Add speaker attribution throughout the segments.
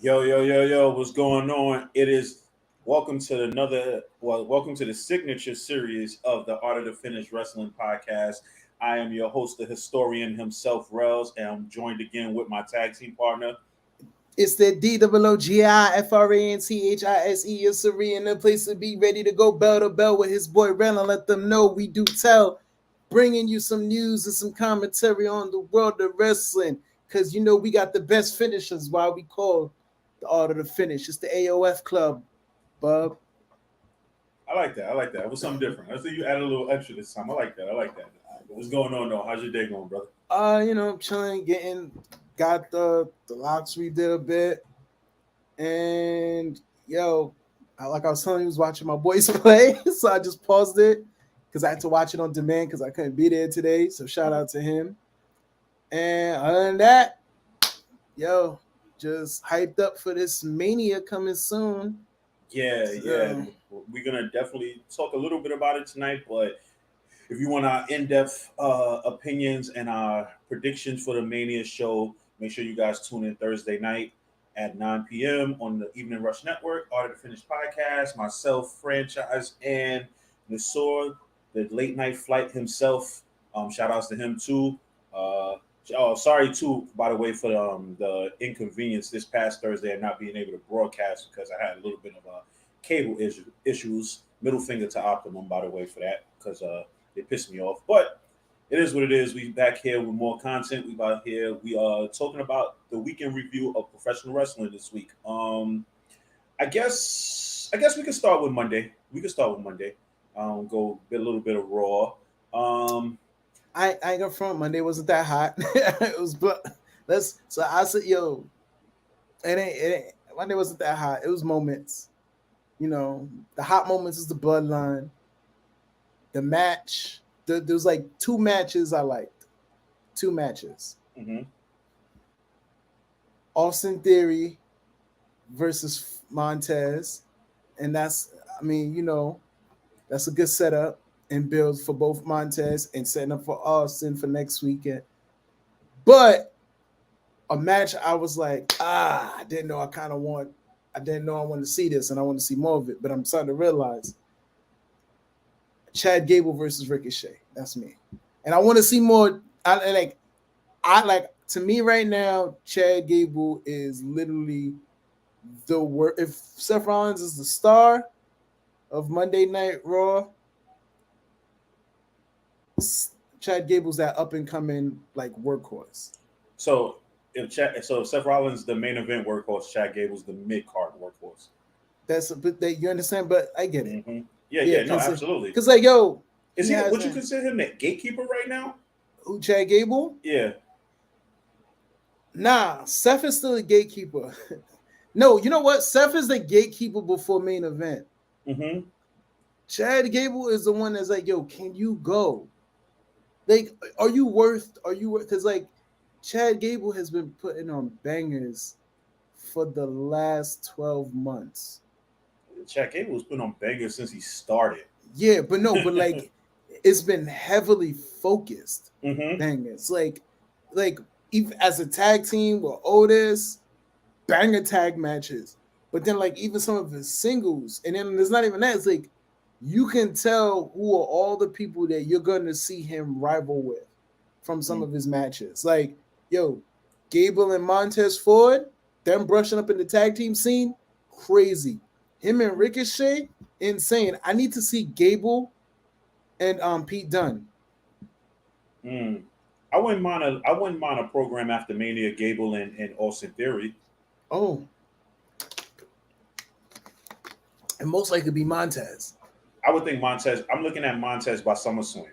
Speaker 1: Yo, what's going on? It is welcome to the signature series of the Art of the Finish Wrestling podcast. I am your host, the historian himself, Rels, and I'm joined again with my tag team partner.
Speaker 2: It's the DOOGIFRANCHISE, your Serene, the place to be ready to go bell to bell with his boy Ren and let them know we do tell, bringing you some news and some commentary on the world of wrestling. Because we got the best finishers, why we call the Art of the Finish. It's the AOF Club, bub.
Speaker 1: I like that. I like that. It was something different. I think you added a little extra this time. I like that. I like that. What's going on though? How's your day going, brother?
Speaker 2: Chilling, got the locks we did a bit. And like I was telling you, I was watching my boys play, so I just paused it because I had to watch it on demand because I couldn't be there today. So shout out to him. And other than that, just hyped up for this Mania coming soon.
Speaker 1: Yeah. We're gonna definitely talk a little bit about it tonight, but if you want our in-depth opinions and our predictions for the Mania show, make sure you guys tune in Thursday night at 9 p.m. on the Evening Rush Network, Art of the Finish podcast. Myself, Franchise, and Nasor, the late night flight himself. Shout outs to him too. Sorry too, by the way, for the inconvenience this past Thursday of not being able to broadcast because I had a little bit of cable issues. Middle finger to Optimum, by the way, for that because they pissed me off. But it is what it is. We back here with more content. We back here. We are talking about the weekend review of professional wrestling this week. I guess we can start with Monday. Go a little bit of Raw.
Speaker 2: I ain't gonna front. Monday wasn't that hot. It was, but So I said, it ain't. Monday wasn't that hot. It was moments. The hot moments is the bloodline. The match. There was like two matches I liked. Two matches.
Speaker 1: Mm-hmm.
Speaker 2: Austin Theory versus Montez, and that's a good setup and build for both Montez and setting up for Austin for next weekend. But a match I was like, I didn't know I wanted to see this and I want to see more of it, but I'm starting to realize Chad Gable versus Ricochet. That's me. And I want to see more. To me right now, Chad Gable is literally the worst. If Seth Rollins is the star of Monday Night Raw, Chad Gable's that up and coming workhorse.
Speaker 1: So if Seth Rollins the main event workhorse, Chad Gable's the mid card workhorse.
Speaker 2: You understand, but I get it.
Speaker 1: Mm-hmm. Yeah, no, absolutely.
Speaker 2: Because
Speaker 1: would you consider him the gatekeeper right now?
Speaker 2: Who, Chad Gable?
Speaker 1: Yeah.
Speaker 2: Nah, Seth is still a gatekeeper. No, you know what? Seth is the gatekeeper before main event.
Speaker 1: Mm-hmm.
Speaker 2: Chad Gable is the one that's like, can you go? Are you worth? Because Chad Gable has been putting on bangers for the last 12 months.
Speaker 1: Chad Gable has been on bangers since he started.
Speaker 2: Yeah, but it's been heavily focused bangers. Even as a tag team with Otis, banger tag matches. But then even some of his singles, and then there's not even that. It's you can tell who are all the people that you're gonna see him rival with from some of his matches. Gable and Montez Ford, them brushing up in the tag team scene, crazy. Him and Ricochet, insane. I need to see Gable and Pete Dunne.
Speaker 1: I wouldn't mind a program after Mania, Gable and Austin Theory.
Speaker 2: Oh. And most likely be Montez.
Speaker 1: I would think Montez. I'm looking at Montez by SummerSlam.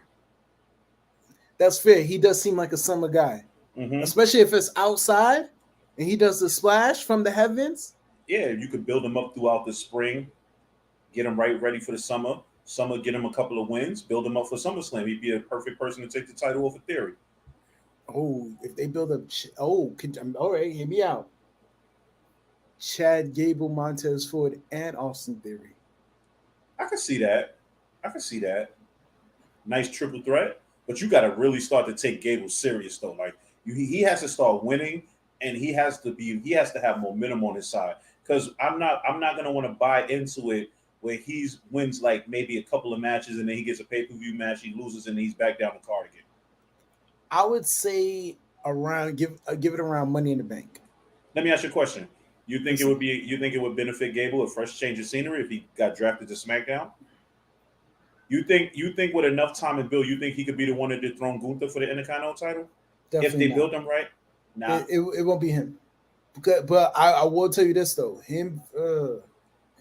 Speaker 2: That's fair. He does seem like a summer guy. Especially if it's outside and he does the splash from the heavens.
Speaker 1: Yeah, you could build him up throughout the spring, get him ready for the summer. Summer, get him a couple of wins, build him up for SummerSlam. He'd be a perfect person to take the title off of Theory.
Speaker 2: Oh, if they build up, all right, hear me out. Chad Gable, Montez Ford, and Austin Theory.
Speaker 1: I can see that. Nice triple threat, but you got to really start to take Gable serious though. He has to start winning and he has to have momentum on his side, because I'm not gonna want to buy into it where he wins like maybe a couple of matches and then he gets a pay-per-view match, he loses, and he's back down the card again.
Speaker 2: I would say around give it around Money in the Bank.
Speaker 1: Let me ask you a question. You think it would benefit Gable a fresh change of scenery if he got drafted to SmackDown? You think with enough time and build, you think he could be the one to dethrone Gunther for the Intercontinental title?
Speaker 2: Definitely
Speaker 1: if they
Speaker 2: not.
Speaker 1: build him right? Nah.
Speaker 2: It won't be him. But I will tell you this though.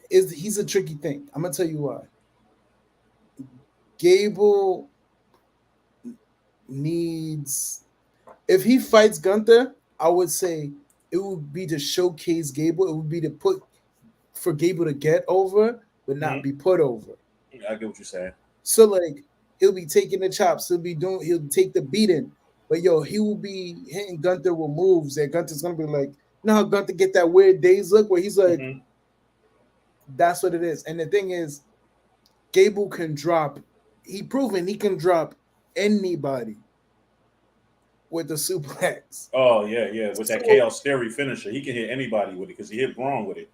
Speaker 2: He's a tricky thing. I'm gonna tell you why. Gable needs, if he fights Gunther, I would say it would be to showcase Gable. It would be to put for Gable to get over, but not be put over.
Speaker 1: I get what you're saying.
Speaker 2: So like he'll be taking the chops, he'll take the beating, but he will be hitting Gunther with moves that Gunther's gonna be like, you know how Gunther get that weird days look where he's like, that's what it is. And the thing is, Gable can drop. He proven he can drop anybody with the suplex.
Speaker 1: Oh yeah, with that Chaos Theory finisher, he can hit anybody with it because he hit Braun with it.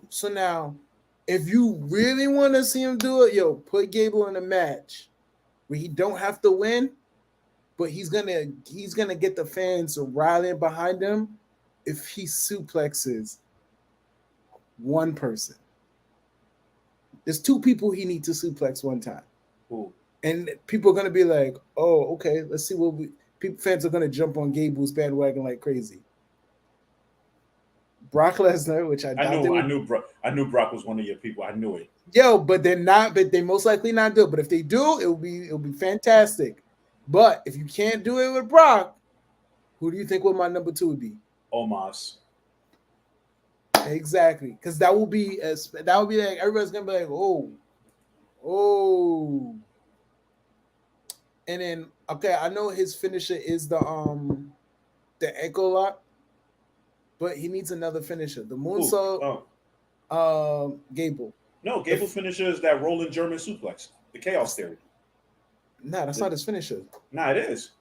Speaker 2: So now, if you really want to see him do it, put Gable in a match where he don't have to win, but he's gonna get the fans rallying behind him if he suplexes one person. There's two people he needs to suplex one time.
Speaker 1: Ooh.
Speaker 2: And people are gonna be like, "Oh, okay, let's see what fans are gonna jump on Gable's bandwagon like crazy." Brock Lesnar, which I
Speaker 1: knew Brock was one of your people. I knew it.
Speaker 2: But they're not. But they most likely not do it. But if they do, it'll be fantastic. But if you can't do it with Brock, who do you think my number 2 would be?
Speaker 1: Omos.
Speaker 2: Exactly, because that will be like everybody's gonna be like, oh. And then I know his finisher is the Echo Lock, but he needs another finisher. The Moonsault. Gable.
Speaker 1: No, Gable's finisher is that rolling German suplex, the Chaos Theory.
Speaker 2: Nah, that's not his finisher.
Speaker 1: Nah, it is.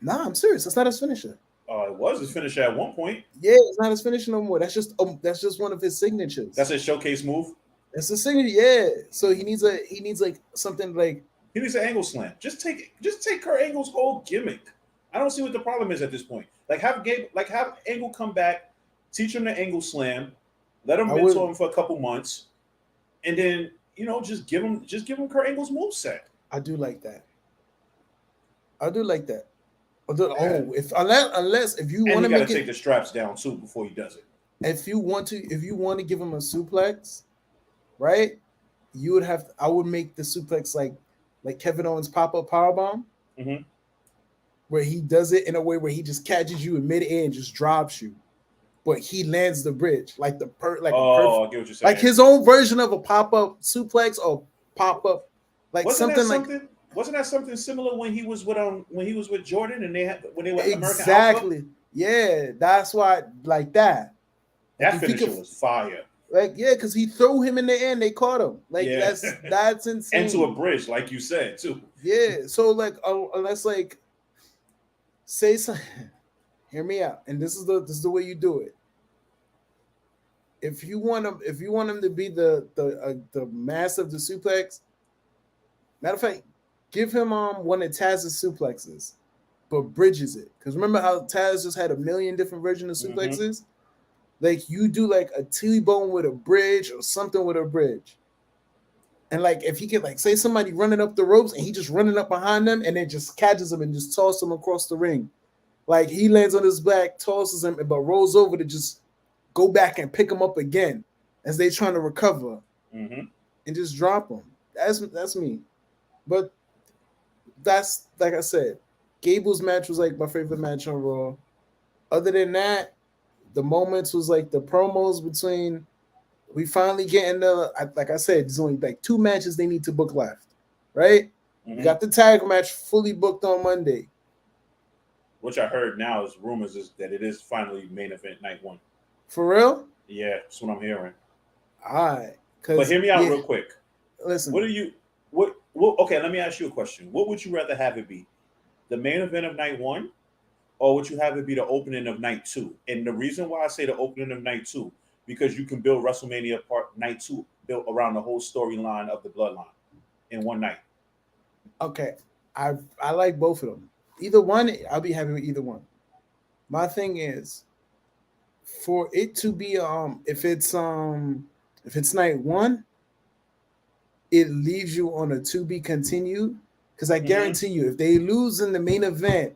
Speaker 2: Nah, I'm serious. That's not his finisher.
Speaker 1: It was his finisher at one point.
Speaker 2: Yeah, it's not his finisher no more. That's just one of his signatures.
Speaker 1: That's his showcase move.
Speaker 2: That's a signature. Yeah. So he needs like something like.
Speaker 1: He needs an angle slam. Just take Kurt Angle's whole gimmick. I don't see what the problem is at this point. Like have Angle come back, teach him the angle slam, let him mentor him for a couple months, and then just give him Kurt Angle's moveset.
Speaker 2: I do like that. Unless if you want to
Speaker 1: make take the straps down too before he does it.
Speaker 2: If you want to give him a suplex, right? I would make the suplex like Kevin Owens pop-up powerbomb, where he does it in a way where he just catches you in mid-air and just drops you, but he lands the bridge I get what you're saying. Like his own version of a pop-up suplex or pop-up,
Speaker 1: Wasn't that something similar when he was with Jordan and when they were
Speaker 2: exactly American yeah, that's why like that.
Speaker 1: That finisher was fire.
Speaker 2: Because he threw him in the air and they caught him. That's insane.
Speaker 1: Into a bridge, like you said, too.
Speaker 2: Yeah. So unless say something, hear me out. And this is the way you do it. If you want him to be the master of the suplex, matter of fact, give him one of Taz's suplexes, but bridges it. Because remember how Taz just had a million different versions of suplexes? Like you do like a T-bone with a bridge or something with a bridge. And if he could say somebody running up the ropes and he just running up behind them and then just catches them and just tosses them across the ring. Like he lands on his back, tosses him, but rolls over to just go back and pick him up again as they trying to recover and just drop him. That's me. But that's like I said, Gable's match was my favorite match on Raw. Other than that, the moments was the promos between. We finally getting like I said, there's only 2 matches they need to book left, right? We got the tag match fully booked on Monday.
Speaker 1: Which I heard now is rumors is that it is finally main event night 1.
Speaker 2: For real?
Speaker 1: Yeah, that's what I'm hearing.
Speaker 2: All right.
Speaker 1: But hear me out real quick.
Speaker 2: Listen.
Speaker 1: Okay, let me ask you a question. What would you rather have it be? The main event of night 1 or would you have it be the opening of night 2? And the reason why I say the opening of night 2, because you can build WrestleMania part night 2 built around the whole storyline of the bloodline in one night.
Speaker 2: Okay, I like both of them. Either one, I'll be happy with either one. My thing is for it to be if it's night 1, it leaves you on a to be continued. Because I guarantee you, if they lose in the main event,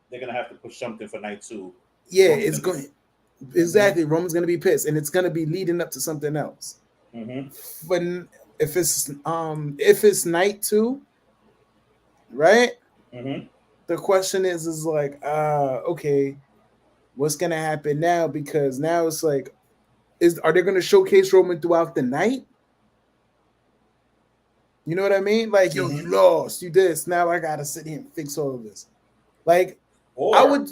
Speaker 1: they're gonna have to push something for night 2.
Speaker 2: Yeah, it's going exactly. Roman's gonna be pissed, and it's gonna be leading up to something else. But if it's night 2, right? The question is like, okay, what's gonna happen now? Because now it's like, are they gonna showcase Roman throughout the night? You know what I mean? Like, yo, you lost, you this. Now I gotta sit here and fix all of this. Like,
Speaker 1: or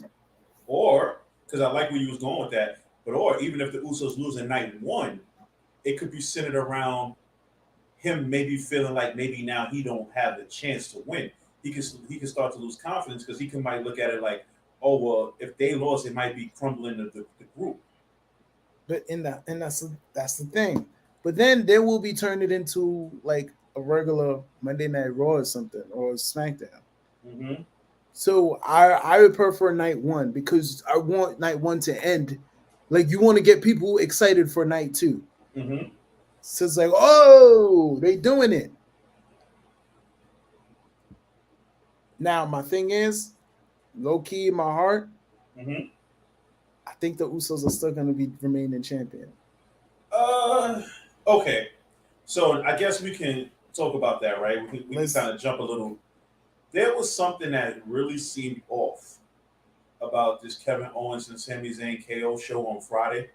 Speaker 1: because I like where you was going with that, or even if the Usos lose in night 1, it could be centered around him maybe feeling like maybe now he don't have the chance to win. He can start to lose confidence because might look at it like, oh well, if they lost, it might be crumbling the group.
Speaker 2: But that's the thing. But then they will be turning it into like a regular Monday Night Raw or something, or SmackDown. So I would prefer night 1 because I want night 1 to end. Like, you want to get people excited for night 2. So it's like, oh, they doing it. Now, my thing is, low key in my heart, I think the Usos are still going to be remaining champion.
Speaker 1: Okay. So I guess we can talk about that, right? We can kind of jump a little. There was something that really seemed off about this Kevin Owens and Sami Zayn KO show on Friday.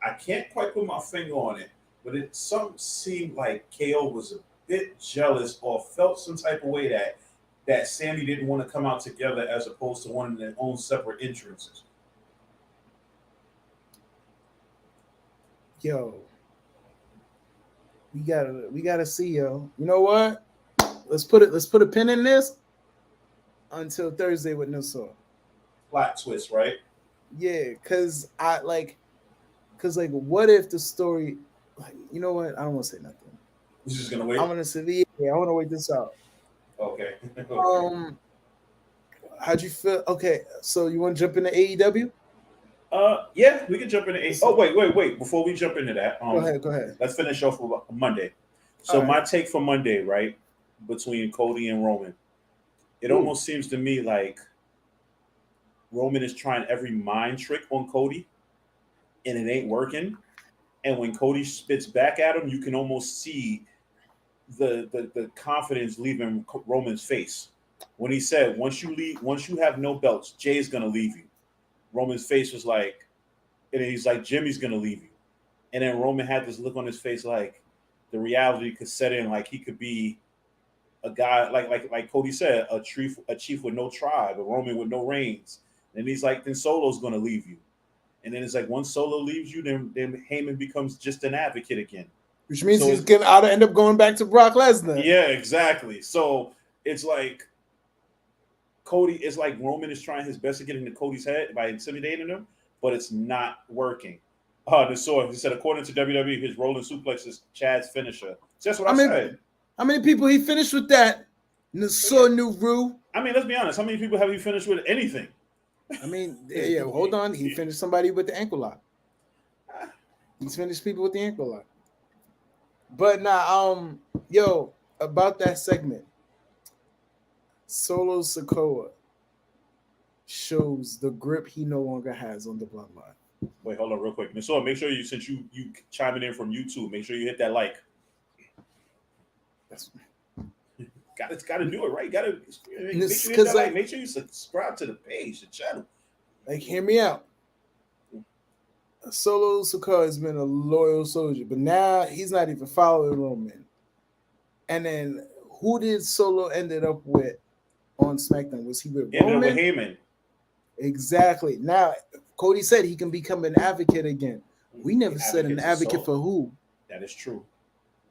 Speaker 1: I can't quite put my finger on it, but it seemed like KO was a bit jealous or felt some type of way that Sami didn't want to come out together as opposed to wanting their own separate entrances.
Speaker 2: Yo, we gotta see, yo. You know what? Let's put a pin in this until Thursday with no sword.
Speaker 1: Plot twist, right?
Speaker 2: Yeah, cause what if the story, like, you know what? I don't want to say nothing.
Speaker 1: You're just gonna wait.
Speaker 2: I'm gonna say, yeah, I want to wait this out.
Speaker 1: Okay.
Speaker 2: How'd you feel? Okay, so you want to jump into AEW?
Speaker 1: Yeah, we can jump into AEW. Oh, wait. Before we jump into that,
Speaker 2: go ahead.
Speaker 1: Let's finish off with Monday. So my take for Monday, right, between Cody and Roman, it almost seems to me like Roman is trying every mind trick on Cody, and it ain't working. And when Cody spits back at him, you can almost see the confidence leaving Roman's face. When he said, once you have no belts, Jay's gonna leave you. Roman's face was like, and he's like, Jimmy's gonna leave you. And then Roman had this look on his face like the reality could set in, like he could be a guy like Cody said, a chief with no tribe, a Roman with no reins. And he's like, then Solo's gonna leave you. And then it's like, once Solo leaves you, then Heyman becomes just an advocate again.
Speaker 2: Which means he's gonna end up going back to Brock Lesnar.
Speaker 1: Yeah, exactly. So it's like Cody is like Roman is trying his best to get into Cody's head by intimidating him, but it's not working. He said, according to WWE, his rolling suplex is Chad's finisher. So that's what I said.
Speaker 2: How many people he finished with that? Nuru.
Speaker 1: I mean, let's be honest. How many people have he finished with anything?
Speaker 2: I mean, yeah, hold on. He finished somebody with the ankle lock. He's finished people with the ankle lock. But now, about that segment, Solo Sikoa shows the grip he no longer has on the bloodline.
Speaker 1: Wait, hold on real quick. So make sure you, since you chiming in from YouTube, make sure you hit that like. Gotta do it right. Gotta make sure you hit that like. Make sure you subscribe to the page, the channel.
Speaker 2: Like, hear me out. Solo Sikoa has been a loyal soldier, but now he's not even following Roman. And then who did Solo ended up with on SmackDown? Was he with Roman?
Speaker 1: Ended up with Heyman.
Speaker 2: Exactly. Now Cody said he can become an advocate again. We never said an advocate for who.
Speaker 1: That is true.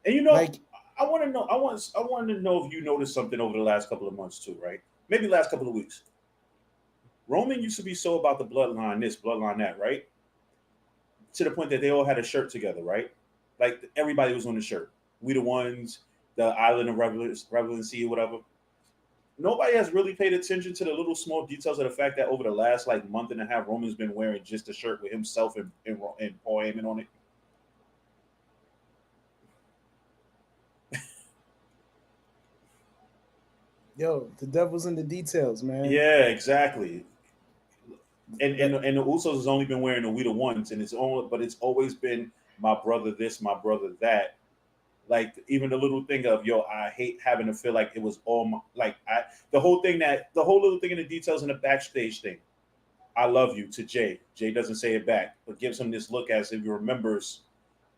Speaker 1: And I want to know. I wanted to know if you noticed something over the last couple of months too, right? Maybe last couple of weeks. Roman used to be so about the bloodline this, bloodline that, right? To the point that they all had a shirt together, right? Like everybody was on the shirt. We the ones, the island of relevancy, whatever. Nobody has really paid attention to the little small details of the fact that over the last like month and a half, Roman's been wearing just a shirt with himself and Paul Heyman on it.
Speaker 2: Yo, the devil's in the details, man.
Speaker 1: Yeah, exactly. And the Usos has only been wearing the We the Ones, and it's always been my brother this, my brother that. Like even the little thing of yo, I hate having to feel like it was all my, like I the whole thing that the whole little thing in the details in the backstage thing. I love you to Jay. Jay doesn't say it back, but gives him this look as if he remembers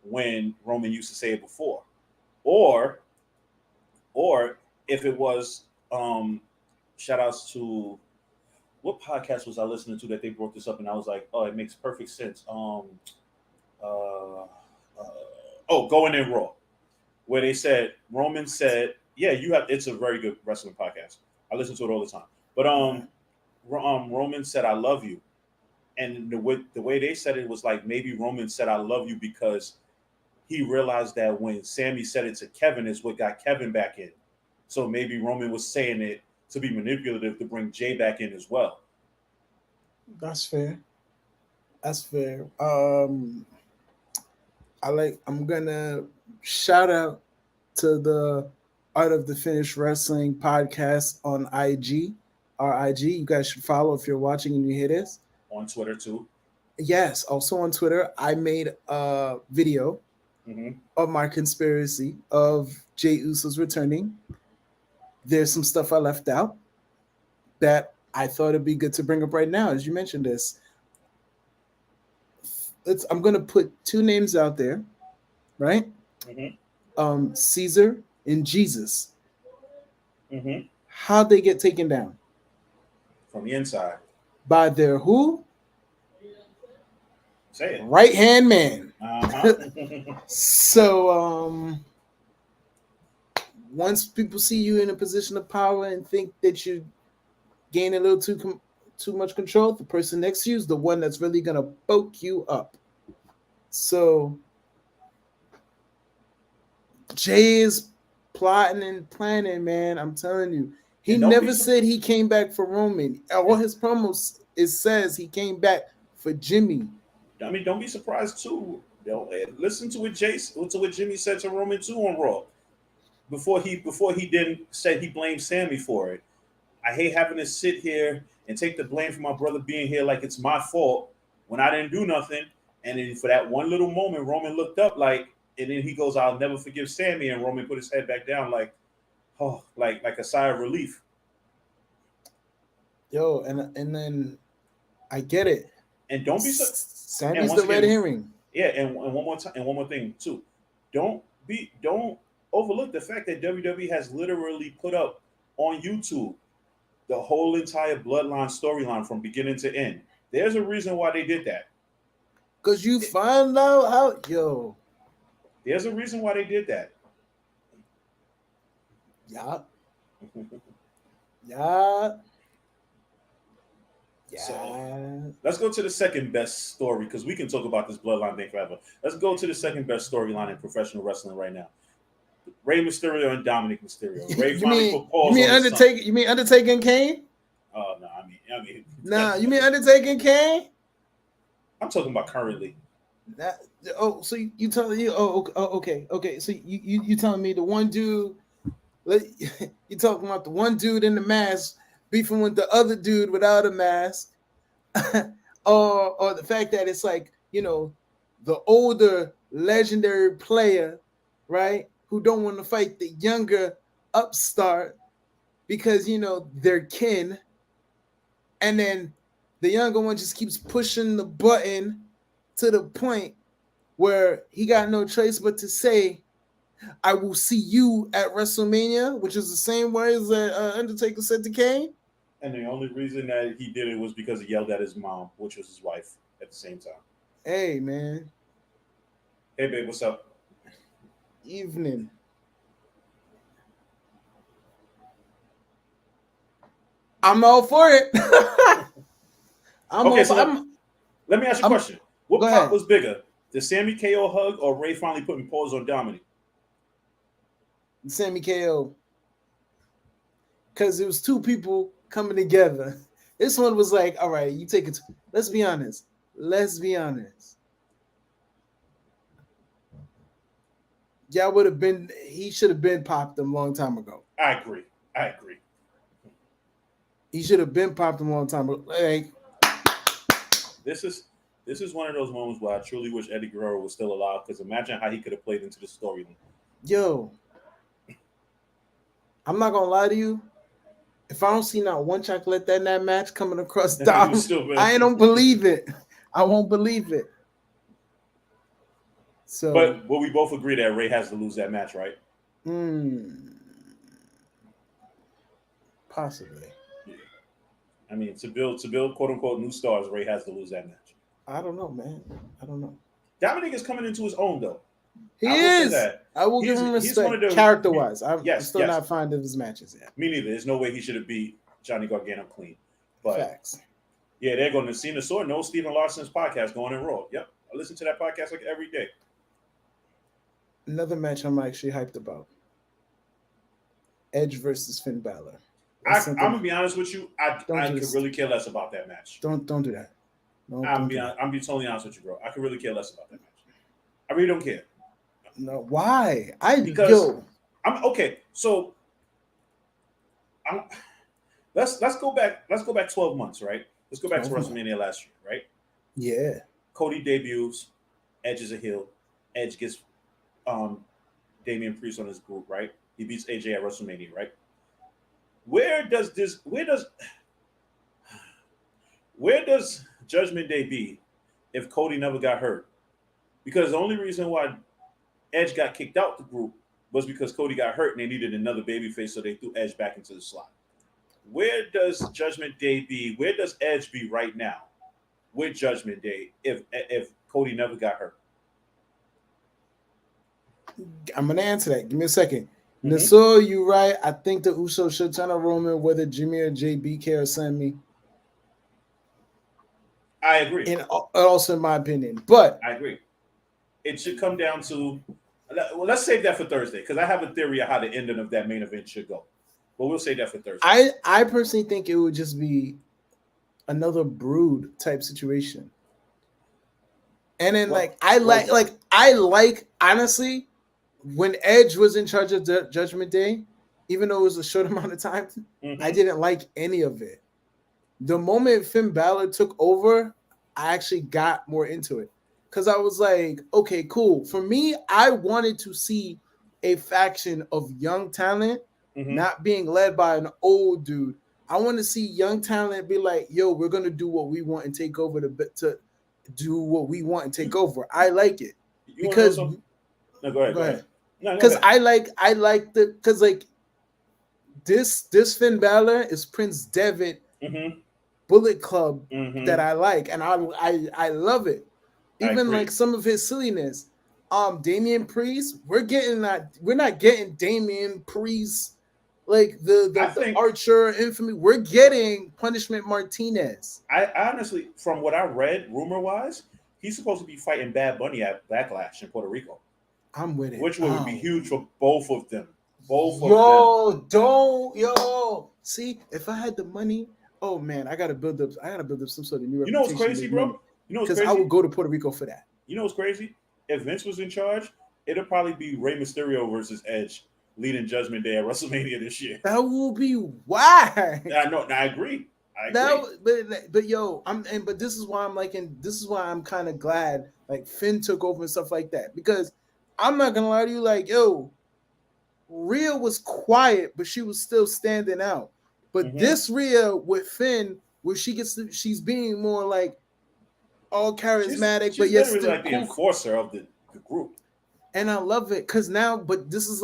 Speaker 1: when Roman used to say it before, or or if it was shout outs to what podcast was I listening to that they brought this up and I was like, oh, it makes perfect sense. Uh, uh Going in Raw, where they said Roman said, yeah, you have. It's a very good wrestling podcast. I listen to it all the time. But Roman said, I love you, and the way they said it was like maybe Roman said, I love you because he realized that when Sammy said it to Kevin is what got Kevin back in. So maybe Roman was saying it to be manipulative to bring Jay back in as well.
Speaker 2: That's fair. That's fair. I'm gonna shout out to the Art of the Finished Wrestling podcast on IG. Our IG. You guys should follow if you're watching and you hear this.
Speaker 1: On Twitter too.
Speaker 2: Yes, also on Twitter. I made a video of my conspiracy of Jey Uso's returning. There's some stuff I left out that I thought it'd be good to bring up right now, as you mentioned this. I'm gonna put two names out there, right? Caesar and Jesus. How'd they get taken down?
Speaker 1: From the inside.
Speaker 2: By their who?
Speaker 1: Say it.
Speaker 2: Right hand man. So once people see you in a position of power and think that you gain a little too much control, the person next to you is the one that's really gonna poke you up. So Jay is plotting and planning, man. I'm telling you. He never said he came back for Roman. All his promos, it says he came back for Jimmy.
Speaker 1: I mean, don't be surprised too. Listen to what Jimmy said to Roman too on Raw. Before he didn't said he blamed Sammy for it. I hate having to sit here and take the blame for my brother being here like it's my fault when I didn't do nothing. And then for that one little moment, Roman looked up like, and then he goes, "I'll never forgive Sammy." And Roman put his head back down like, oh, like a sigh of relief.
Speaker 2: Yo, and then I get it.
Speaker 1: And don't be
Speaker 2: Sammy's the red herring.
Speaker 1: Yeah, and one more time, and one more thing too. Don't overlook the fact that WWE has literally put up on YouTube the whole entire Bloodline storyline from beginning to end. There's a reason why they did that.
Speaker 2: Because you find out how, yo.
Speaker 1: There's a reason why they did that.
Speaker 2: Yeah. Yeah. Yeah.
Speaker 1: So, let's go to the second best story because we can talk about this Bloodline thing forever. Let's go to the second best storyline in professional wrestling right now. Rey Mysterio and Dominic Mysterio. Rey finally put pause on
Speaker 2: Undertaker? You mean Undertaker and Kane?
Speaker 1: Oh no, I mean.
Speaker 2: Nah, you mean Undertaker and Kane?
Speaker 1: I'm talking about currently.
Speaker 2: So you telling you? Okay. So you telling me the one dude? You talking about the one dude in the mask beefing with the other dude without a mask, or the fact that it's like the older legendary player, right? Who don't want to fight the younger upstart because they're kin, and then the younger one just keeps pushing the button to the point where he got no choice but to say, "I will see you at WrestleMania," which is the same words that Undertaker said to Kane.
Speaker 1: And the only reason that he did it was because he yelled at his mom, which was his wife, at the same time.
Speaker 2: Hey, man.
Speaker 1: Hey, babe, what's up?
Speaker 2: Evening. I'm all for it.
Speaker 1: Let me ask you a question. What
Speaker 2: go
Speaker 1: pop
Speaker 2: ahead.
Speaker 1: was bigger, the Sammy KO hug or Ray finally putting paws on Dominic?
Speaker 2: Sammy KO. Because it was two people coming together. This one was like, all right, you take it. Let's be honest. Y'all would have been, he should have been popped them a long time ago.
Speaker 1: I agree.
Speaker 2: He should have been popped them a long time ago. Like,
Speaker 1: this is one of those moments where I truly wish Eddie Guerrero was still alive, because imagine how he could have played into the storyline.
Speaker 2: Yo, I'm not gonna lie to you. If I don't see not one chocolate in that match coming across Dom, I don't believe it. I won't believe it. So,
Speaker 1: but we both agree that Ray has to lose that match, right?
Speaker 2: Possibly.
Speaker 1: Yeah. I mean, to build quote unquote new stars, Ray has to lose that match.
Speaker 2: I don't know, man. I don't know.
Speaker 1: Dominic is coming into his own, though.
Speaker 2: He is. I will give him respect character-wise. I'm still not fond of his matches yet.
Speaker 1: Me neither. There's no way he should have beat Johnny Gargano clean. But
Speaker 2: facts.
Speaker 1: Yeah, they're going to see the sword. No Stephen Larson's podcast going in Raw. Yep, I listen to that podcast like every day.
Speaker 2: Another match I'm actually hyped about: Edge versus Finn Balor.
Speaker 1: I'm gonna be honest with you. I could really care less about that match.
Speaker 2: Don't do that.
Speaker 1: I'm be totally honest with you, bro. I could really care less about that match. I really don't care.
Speaker 2: No, why?
Speaker 1: I'm okay. So, let's go back. Let's go back 12 months, right? Let's go back to WrestleMania last year, right?
Speaker 2: Yeah.
Speaker 1: Cody debuts. Edge is a heel. Edge gets Damian Priest on his group, right? He beats AJ at WrestleMania, right? Where does Judgment Day be if Cody never got hurt? Because the only reason why Edge got kicked out the group was because Cody got hurt and they needed another babyface, so they threw Edge back into the slot. Where does Judgment Day be? Where does Edge be right now with Judgment Day if Cody never got hurt?
Speaker 2: I'm gonna answer that. Give me a second. So you're right. I think the Usos should turn on Roman, whether Jimmy or JBK or Sammy.
Speaker 1: I agree.
Speaker 2: And also, in my opinion, but
Speaker 1: I agree. It should come down to. Well, let's save that for Thursday, because I have a theory of how the ending of that main event should go. But we'll save that for Thursday.
Speaker 2: I personally think it would just be another Brood type situation. And then, I like honestly, when Edge was in charge of Judgment Day, even though it was a short amount of time, I didn't like any of it. The moment Finn Balor took over, I actually got more into it. Because I was like, okay, cool. For me, I wanted to see a faction of young talent not being led by an old dude. I want to see young talent be like, yo, we're going to do what we want and take over to do what we want and take over. I like it. Because
Speaker 1: no, go ahead.
Speaker 2: Because I like this Finn Balor is Prince Devitt Bullet Club that I like, and I love it. Even like some of his silliness. Damian Priest, we're not getting Damian Priest like the Archer infamy. We're getting Punishment Martinez.
Speaker 1: I honestly, from what I read, rumor wise, he's supposed to be fighting Bad Bunny at Backlash in Puerto Rico.
Speaker 2: I'm with it.
Speaker 1: Which would be huge for both of them.
Speaker 2: See, if I had the money, oh man, I gotta build up some sort of new.
Speaker 1: You know what's crazy, bro? You know what's crazy?
Speaker 2: Because I would go to Puerto Rico for that.
Speaker 1: You know what's crazy? If Vince was in charge, it'll probably be Rey Mysterio versus Edge leading Judgment Day at WrestleMania this year.
Speaker 2: That will be why.
Speaker 1: I know. I agree.
Speaker 2: But yo, but this is why I'm liking. This is why I'm kind of glad like Finn took over and stuff like that, because I'm not gonna lie to you, like yo, Rhea was quiet, but she was still standing out. But this Rhea with Finn, where she's being more like all charismatic,
Speaker 1: she's
Speaker 2: but yet still
Speaker 1: like the enforcer of the group.
Speaker 2: And I love it because now, but this is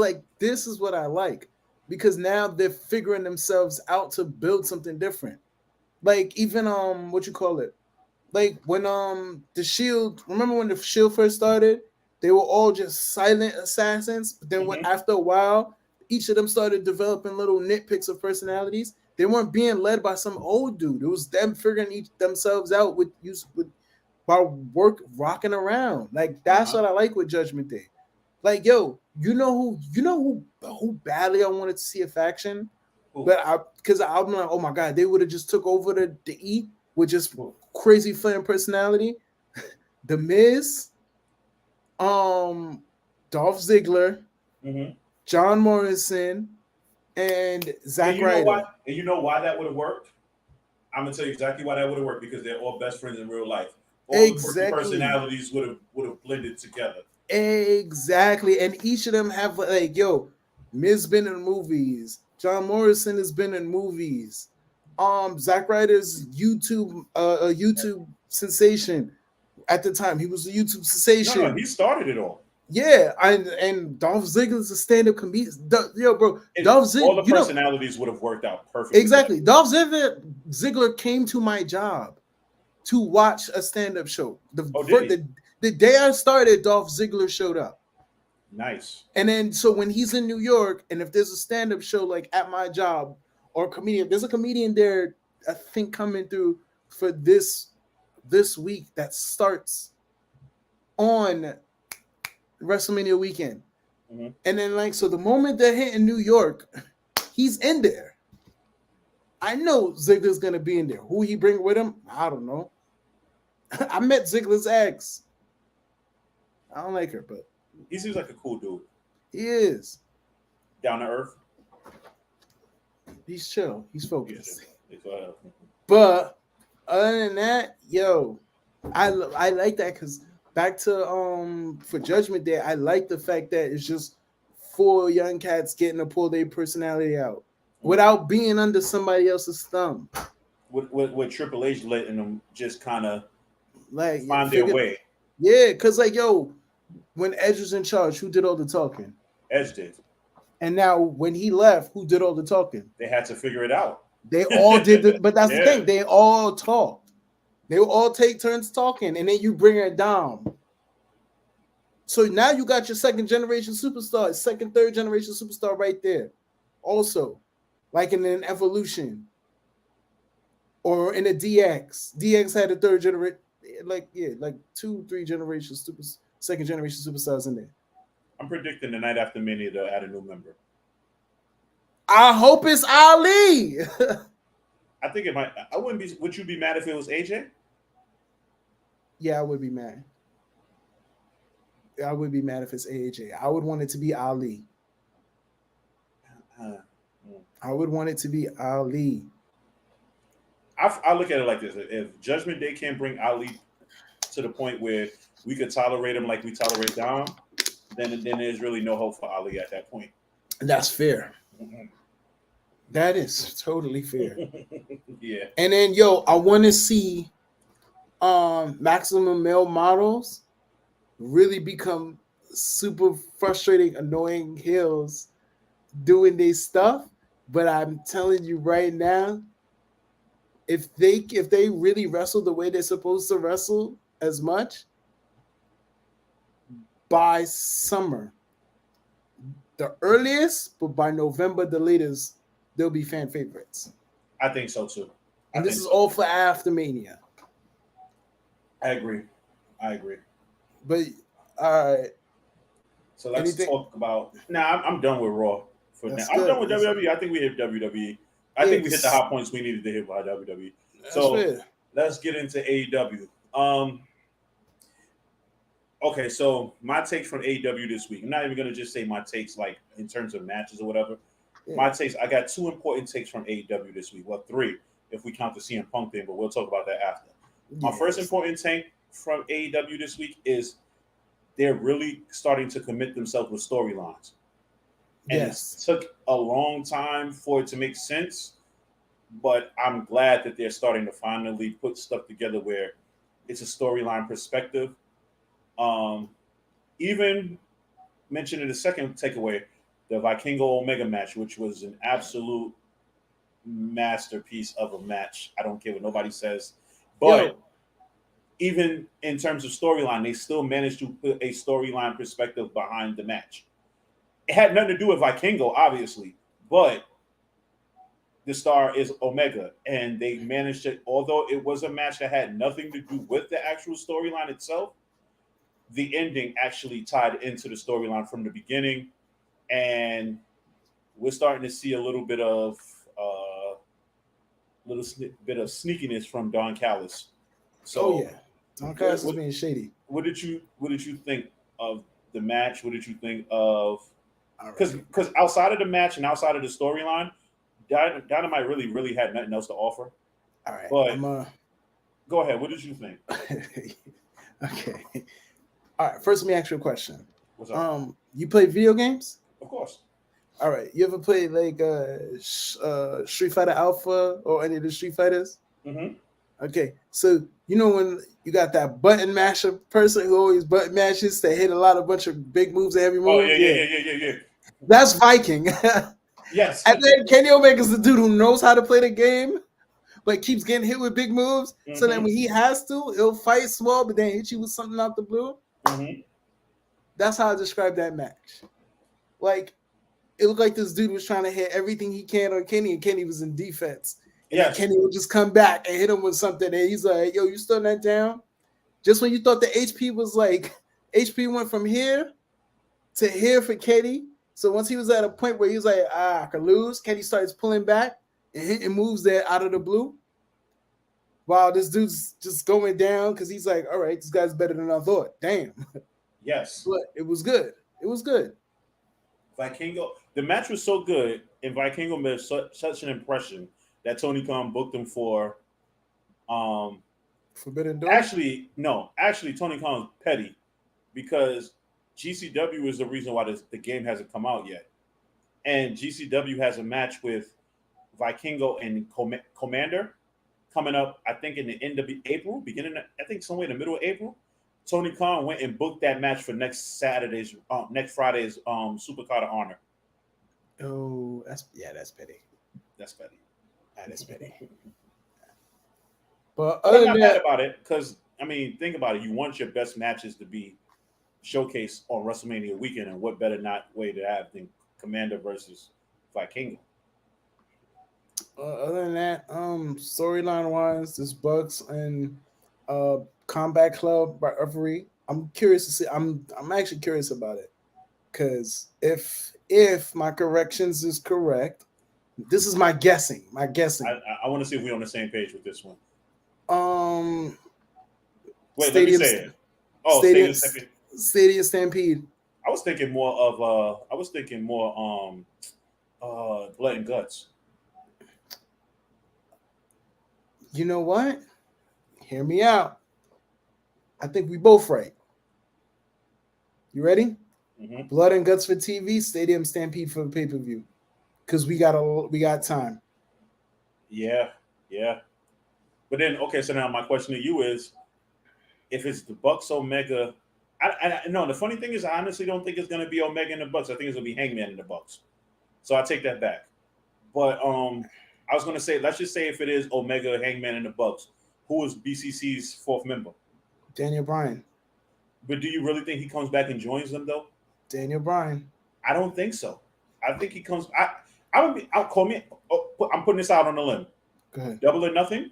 Speaker 2: what I like, because now they're figuring themselves out to build something different. Like even what you call it, like when the Shield. Remember when the Shield first started? They were all just silent assassins. But then after a while, each of them started developing little nitpicks of personalities. They weren't being led by some old dude. It was them figuring themselves out while rocking around. Like that's what I like with Judgment Day. Like, yo, you know who badly I wanted to see a faction, because I'm like, oh my god, they would have just took over the E with just crazy flame personality. The Miz, Dolph Ziggler, John Morrison, and Zack Ryder.
Speaker 1: And you know why that would have worked? I'm gonna tell you exactly why that would have worked, because they're all best friends in real life. All the personalities would have blended together.
Speaker 2: Exactly, and each of them have like, yo, Miz been in movies, John Morrison has been in movies, Zack Ryder's a YouTube sensation at the time. He was a YouTube sensation.
Speaker 1: No, he started it all.
Speaker 2: Yeah, and Dolph Ziggler's a stand-up comedian. Yo, bro, Dolph Ziggler,
Speaker 1: all the personalities would have worked out perfectly.
Speaker 2: Exactly. Dolph Ziggler came to my job to watch a stand-up show. The day I started, Dolph Ziggler showed up.
Speaker 1: Nice.
Speaker 2: And then, so when he's in New York, and if there's a stand-up show like at my job or a comedian, there's a comedian there, I think, coming through for this week that starts on WrestleMania weekend. And then, like, so the moment they're hitting New York, he's in there. I know Ziggler's going to be in there. Who he bring with him? I don't know. I met Ziggler's ex. I don't like her, but
Speaker 1: he seems like a cool dude.
Speaker 2: He is.
Speaker 1: Down to earth.
Speaker 2: He's chill. He's focused. But other than that, yo, I like that, because back to for Judgment Day, I like the fact that it's just 4 young cats getting to pull their personality out without being under somebody else's thumb.
Speaker 1: With Triple H letting them just kind of
Speaker 2: like
Speaker 1: find their way.
Speaker 2: Yeah, because like, yo, when Edge was in charge, who did all the talking?
Speaker 1: Edge did.
Speaker 2: And now when he left, who did all the talking?
Speaker 1: They had to figure it out.
Speaker 2: They all did, but that's the thing. They all talked. They will all take turns talking, and then you bring it down. So now you got your second third generation superstar right there. Also, like in an Evolution or in a DX. DX had a third generation, like 2-3 generations, second generation superstars in there.
Speaker 1: I'm predicting the night after Mania they'll add a new member.
Speaker 2: I hope it's Ali.
Speaker 1: I think it might. I wouldn't be. Would you be mad if it was AJ?
Speaker 2: Yeah, I would be mad. I would be mad if it's AJ. I would want it to be Ali. I would want it to be Ali.
Speaker 1: I look at it like this: if Judgment Day can't bring Ali to the point where we could tolerate him like we tolerate Dom, then there's really no hope for Ali at that point.
Speaker 2: That's fair. That is totally fair.
Speaker 1: Yeah.
Speaker 2: And then, yo, I want to see maximum male models really become super frustrating, annoying heels doing their stuff. But I'm telling you right now, if they really wrestle the way they're supposed to wrestle as much, by summer, the earliest, but by November, the latest, they'll be fan favorites.
Speaker 1: I think so too.
Speaker 2: And this is all for after Mania.
Speaker 1: I agree.
Speaker 2: But all right.
Speaker 1: So let's talk about. I'm done with Raw for now. I'm done with WWE. I think we hit WWE. I think we hit the hot points we needed to hit by WWE. So let's get into AEW. Okay, so my takes from AEW this week. I'm not even gonna just say my takes like in terms of matches or whatever. Yeah. My takes. I got 2 important takes from AEW this week. Well, 3 if we count the CM Punk thing, but we'll talk about that after. Yes. My first important take from AEW this week is they're really starting to commit themselves with storylines. And it took a long time for it to make sense, but I'm glad that they're starting to finally put stuff together where it's a storyline perspective. Even mentioning the second takeaway, the Vikingo Omega match, which was an absolute masterpiece of a match. I don't care what nobody says, but even in terms of storyline, they still managed to put a storyline perspective behind the match. It had nothing to do with Vikingo, obviously, but the star is Omega, and they managed to. Although it was a match that had nothing to do with the actual storyline itself, the ending actually tied into the storyline from the beginning, and we're starting to see a little bit of bit of sneakiness from Don Callis.
Speaker 2: Oh
Speaker 1: So,
Speaker 2: yeah, Don
Speaker 1: what,
Speaker 2: Callis is
Speaker 1: what,
Speaker 2: being shady.
Speaker 1: what did you think of the match? What did you think of
Speaker 2: All right,
Speaker 1: because outside of the match and outside of the storyline, Dynamite really had nothing else to offer.
Speaker 2: all right.
Speaker 1: But go ahead. What did you think?
Speaker 2: Okay. All right. First, let me ask you a question.
Speaker 1: What's up?
Speaker 2: You play video games?
Speaker 1: Of course.
Speaker 2: All right. You ever played like Street Fighter Alpha or any of the Street Fighters?
Speaker 1: Mm-hmm.
Speaker 2: Okay. So you know when you got that button masher person who always button mashes to hit a bunch of big moves at every move?
Speaker 1: Oh yeah.
Speaker 2: That's Viking.
Speaker 1: Yes.
Speaker 2: And then Kenny Omega's the dude who knows how to play the game, but keeps getting hit with big moves. Mm-hmm. So then when he has to, he'll fight small, but then hit you with something out the blue.
Speaker 1: Mm-hmm.
Speaker 2: That's how I describe that match. Like, it looked like this dude was trying to hit everything he can on Kenny, and Kenny was in defense. And yes. Kenny would just come back and hit him with something, and he's like, yo, you still that down? Just when you thought the HP was like, HP went from here to here for Kenny. So once he was at a point where he was like, I could lose, Kenny starts pulling back and hitting moves there out of the blue. Wow, this dude's just going down because he's like, all right, this guy's better than I thought. Damn.
Speaker 1: Yes.
Speaker 2: But it was good. It was good.
Speaker 1: Vikingo, the match was so good, and Vikingo made such an impression that Tony Khan booked him for
Speaker 2: Forbidden Door?
Speaker 1: Actually, Tony Khan's petty because GCW is the reason why the game hasn't come out yet. And GCW has a match with Vikingo and Commander coming up, I think, in the end of April, I think somewhere in the middle of April. Tony Khan went and booked that match for next Friday's Supercard of Honor.
Speaker 2: Oh, that's petty.
Speaker 1: That's petty.
Speaker 2: That is petty. But other
Speaker 1: I'm not mad about it because, I mean, think about it. You want your best matches to be showcased on WrestleMania weekend, and what better way to have than Commander versus Vikingo?
Speaker 2: Other than that, storyline wise, this Bucks and Combat Club by referee. I'm curious to see. I'm actually curious about it because if my corrections is correct, this is my guessing.
Speaker 1: I want to see if we're on the same page with this one. Wait, let me say it. Oh,
Speaker 2: Stadium Stampede.
Speaker 1: I was thinking more Blood and Guts.
Speaker 2: You know what? Hear me out. I think we both right. You ready?
Speaker 1: Mm-hmm.
Speaker 2: Blood and Guts for TV, Stadium Stampede for the pay-per-view. Because we got time.
Speaker 1: Yeah. But then, okay, so now my question to you is, if it's the Bucks Omega, no, the funny thing is, I honestly don't think it's going to be Omega and the Bucks. I think it's going to be Hangman and the Bucks. So I take that back. But I was going to say, let's just say if it is Omega, Hangman, and the Bucks, who is BCC's fourth member?
Speaker 2: Daniel Bryan.
Speaker 1: But do you really think he comes back and joins them, though?
Speaker 2: Daniel Bryan.
Speaker 1: I don't think so. I think he comes. I'm putting this out on a limb.
Speaker 2: Go ahead.
Speaker 1: Double or Nothing.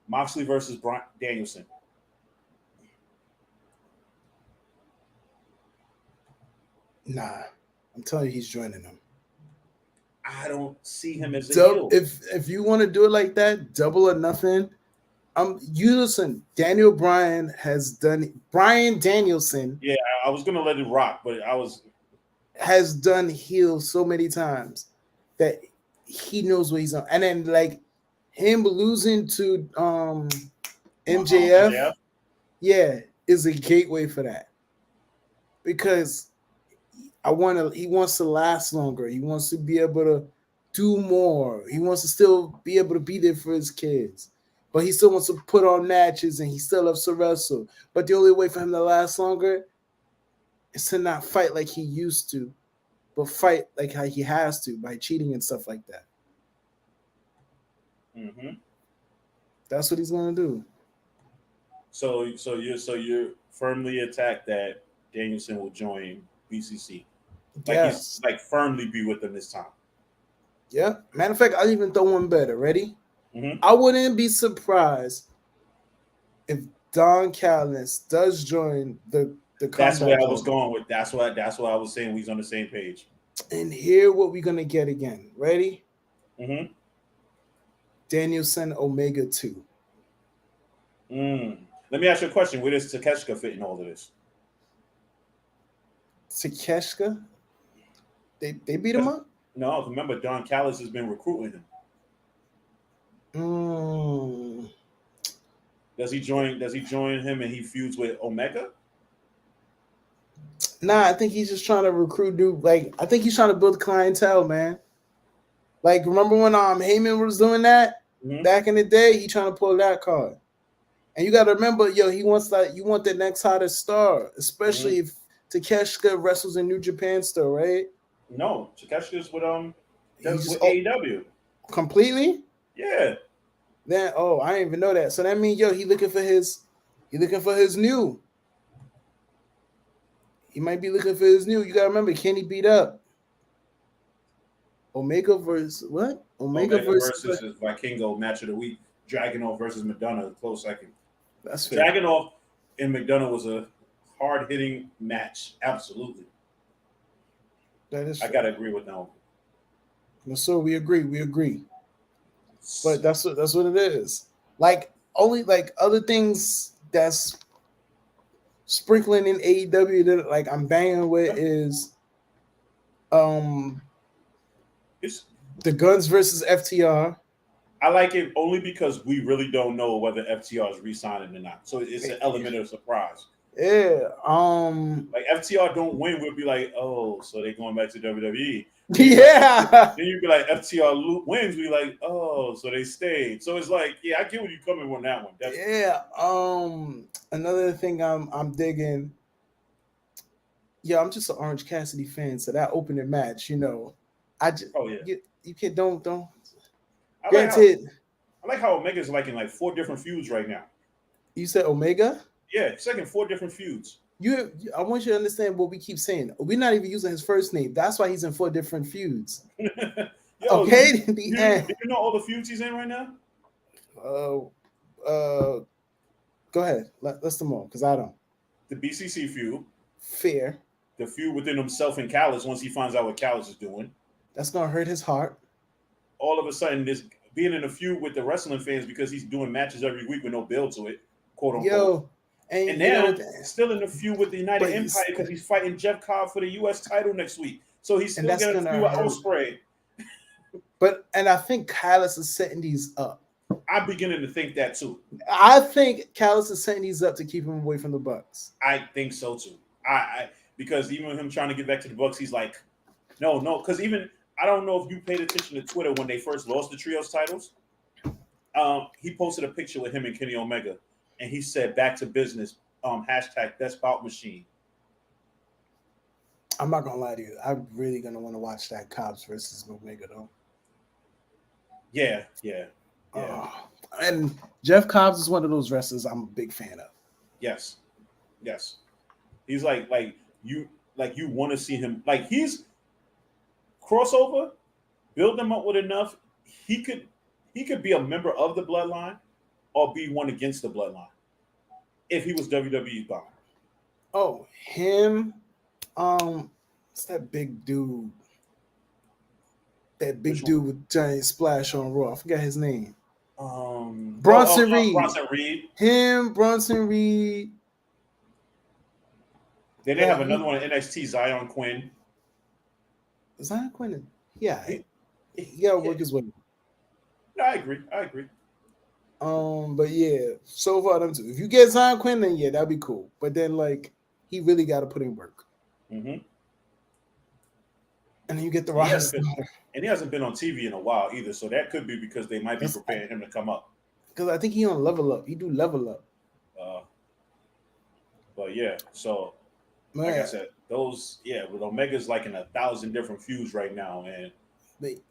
Speaker 1: Moxley versus Danielson.
Speaker 2: Nah, I'm telling you, he's joining them.
Speaker 1: I don't see him as a heel.
Speaker 2: If you want to do it like that, Double or Nothing. You listen. Daniel Bryan has done. Bryan Danielson.
Speaker 1: Yeah, I was gonna let it rock, but
Speaker 2: has done heel so many times that he knows what he's on. And then like him losing to MJF, yeah, is a gateway for that. Because he wants to last longer. He wants to be able to do more. He wants to still be able to be there for his kids. But he still wants to put on matches and he still loves to wrestle. But the only way for him to last longer is to not fight like he used to, but fight like how he has to by cheating and stuff like that.
Speaker 1: Mm-hmm.
Speaker 2: That's what he's gonna do.
Speaker 1: So you're firmly attacked that Danielson will join BCC.
Speaker 2: Yes.
Speaker 1: He's firmly be with them this time.
Speaker 2: Yeah. Matter of fact, I'll even throw one better. Ready?
Speaker 1: Mm-hmm.
Speaker 2: I wouldn't be surprised if Don Callis does join the
Speaker 1: That's where
Speaker 2: Combat
Speaker 1: I was
Speaker 2: Club.
Speaker 1: going with. That's why I was saying we's on the same page.
Speaker 2: And here what we're gonna get again. Ready?
Speaker 1: Mm-hmm.
Speaker 2: Danielson Omega 2.
Speaker 1: Let me ask you a question. Where does Takeshita fit in all of this?
Speaker 2: Takeshita? They beat him up?
Speaker 1: No, remember Don Callis has been recruiting him.
Speaker 2: Mm.
Speaker 1: Does he join him and he feuds with Omega?
Speaker 2: Nah, I think he's just trying to recruit dude. Like, I think he's trying to build clientele, man. Like, remember when Heyman was doing that back in the day? He trying to pull that card. And you got to remember, yo, he wants that. You want the next hottest star, especially if Takeshita wrestles in New Japan still, right?
Speaker 1: No, Takeshita's with
Speaker 2: He's
Speaker 1: AEW.
Speaker 2: Completely.
Speaker 1: Yeah.
Speaker 2: Then I didn't even know that. So that means, yo, he looking for his new. He might be looking for his new. You gotta remember, Kenny beat up Omega versus what?
Speaker 1: Omega versus Vikingo match of the week. Dragunov versus McDonough, close second.
Speaker 2: That's fair.
Speaker 1: Dragunov and McDonough was a hard hitting match. Absolutely.
Speaker 2: That is.
Speaker 1: I gotta agree with that one.
Speaker 2: No, so we agree. But that's what it is. Like only like other things that's sprinkling in AEW that like I'm banging with is
Speaker 1: it's
Speaker 2: the Guns versus FTR.
Speaker 1: I like it only because we really don't know whether FTR is re-signing or not. So it's an element of surprise.
Speaker 2: Yeah.
Speaker 1: Like FTR don't win, we'll be like, oh, so they're going back to WWE.
Speaker 2: Yeah.
Speaker 1: Then you'd be like, FTR wins, we like, oh, so they stayed. So it's like, yeah, I get where you coming on that one. Definitely.
Speaker 2: Yeah. Another thing I'm digging. Yeah, I'm just an Orange Cassidy fan, so that opening match, I just you can't don't. Granted,
Speaker 1: I like how Omega's like in like 4 different feuds right now.
Speaker 2: You said Omega?
Speaker 1: Yeah, it's like in 4 different feuds.
Speaker 2: I want you to understand what we keep saying. We're not even using his first name. That's why he's in 4 different feuds.
Speaker 1: Yo,
Speaker 2: okay.
Speaker 1: Do you know all the feuds he's in right now?
Speaker 2: Go ahead. Let's them all, because I don't.
Speaker 1: The BCC feud.
Speaker 2: Fair.
Speaker 1: The feud within himself and Callis once he finds out what Callis is doing.
Speaker 2: That's gonna hurt his heart.
Speaker 1: All of a sudden, this being in a feud with the wrestling fans because he's doing matches every week with no build to it, quote unquote.
Speaker 2: Yo,
Speaker 1: and now still in the feud with the United Empire because he's fighting Jeff Cobb for the U.S. title next week. So he's still getting a feud with Ospreay.
Speaker 2: And I think Callis is setting these up.
Speaker 1: I'm beginning to think that too.
Speaker 2: I think Callis is setting these up to keep him away from the Bucks.
Speaker 1: I think so too. Because even with him trying to get back to the Bucks, he's like, no, because even I don't know if you paid attention to Twitter when they first lost the trios titles. He posted a picture with him and Kenny Omega, and he said, "Back to business." Hashtag Best Bout Machine.
Speaker 2: I'm not gonna lie to you. I'm really gonna want to watch that Cobbs versus Omega though.
Speaker 1: Yeah.
Speaker 2: And Jeff Cobbs is one of those wrestlers I'm a big fan of.
Speaker 1: Yes. He's like you want to see him. Like he's crossover. Build him up with enough. He could be a member of the Bloodline or be one against the Bloodline if he was WWE bound.
Speaker 2: Oh, him. What's that big dude? That big dude with giant splash on Raw. I forgot his name. Bronson Reed.
Speaker 1: Bronson Reed.
Speaker 2: Him, Bronson Reed.
Speaker 1: Then they have another one in NXT, Zion Quinn.
Speaker 2: Zion Quinn. Yeah. He gotta work his way.
Speaker 1: No, I agree.
Speaker 2: But yeah, so far them two. If you get Zion Quinn, then yeah, that'd be cool. But then like he really got to put in work.
Speaker 1: Mm-hmm.
Speaker 2: And then you get the roster.
Speaker 1: And he hasn't been on TV in a while either, so that could be because they might be preparing him to come up.
Speaker 2: Because I think he on Level Up. He do Level Up.
Speaker 1: But yeah, so like I said, with Omega's like in 1,000 different feuds right now, and
Speaker 2: he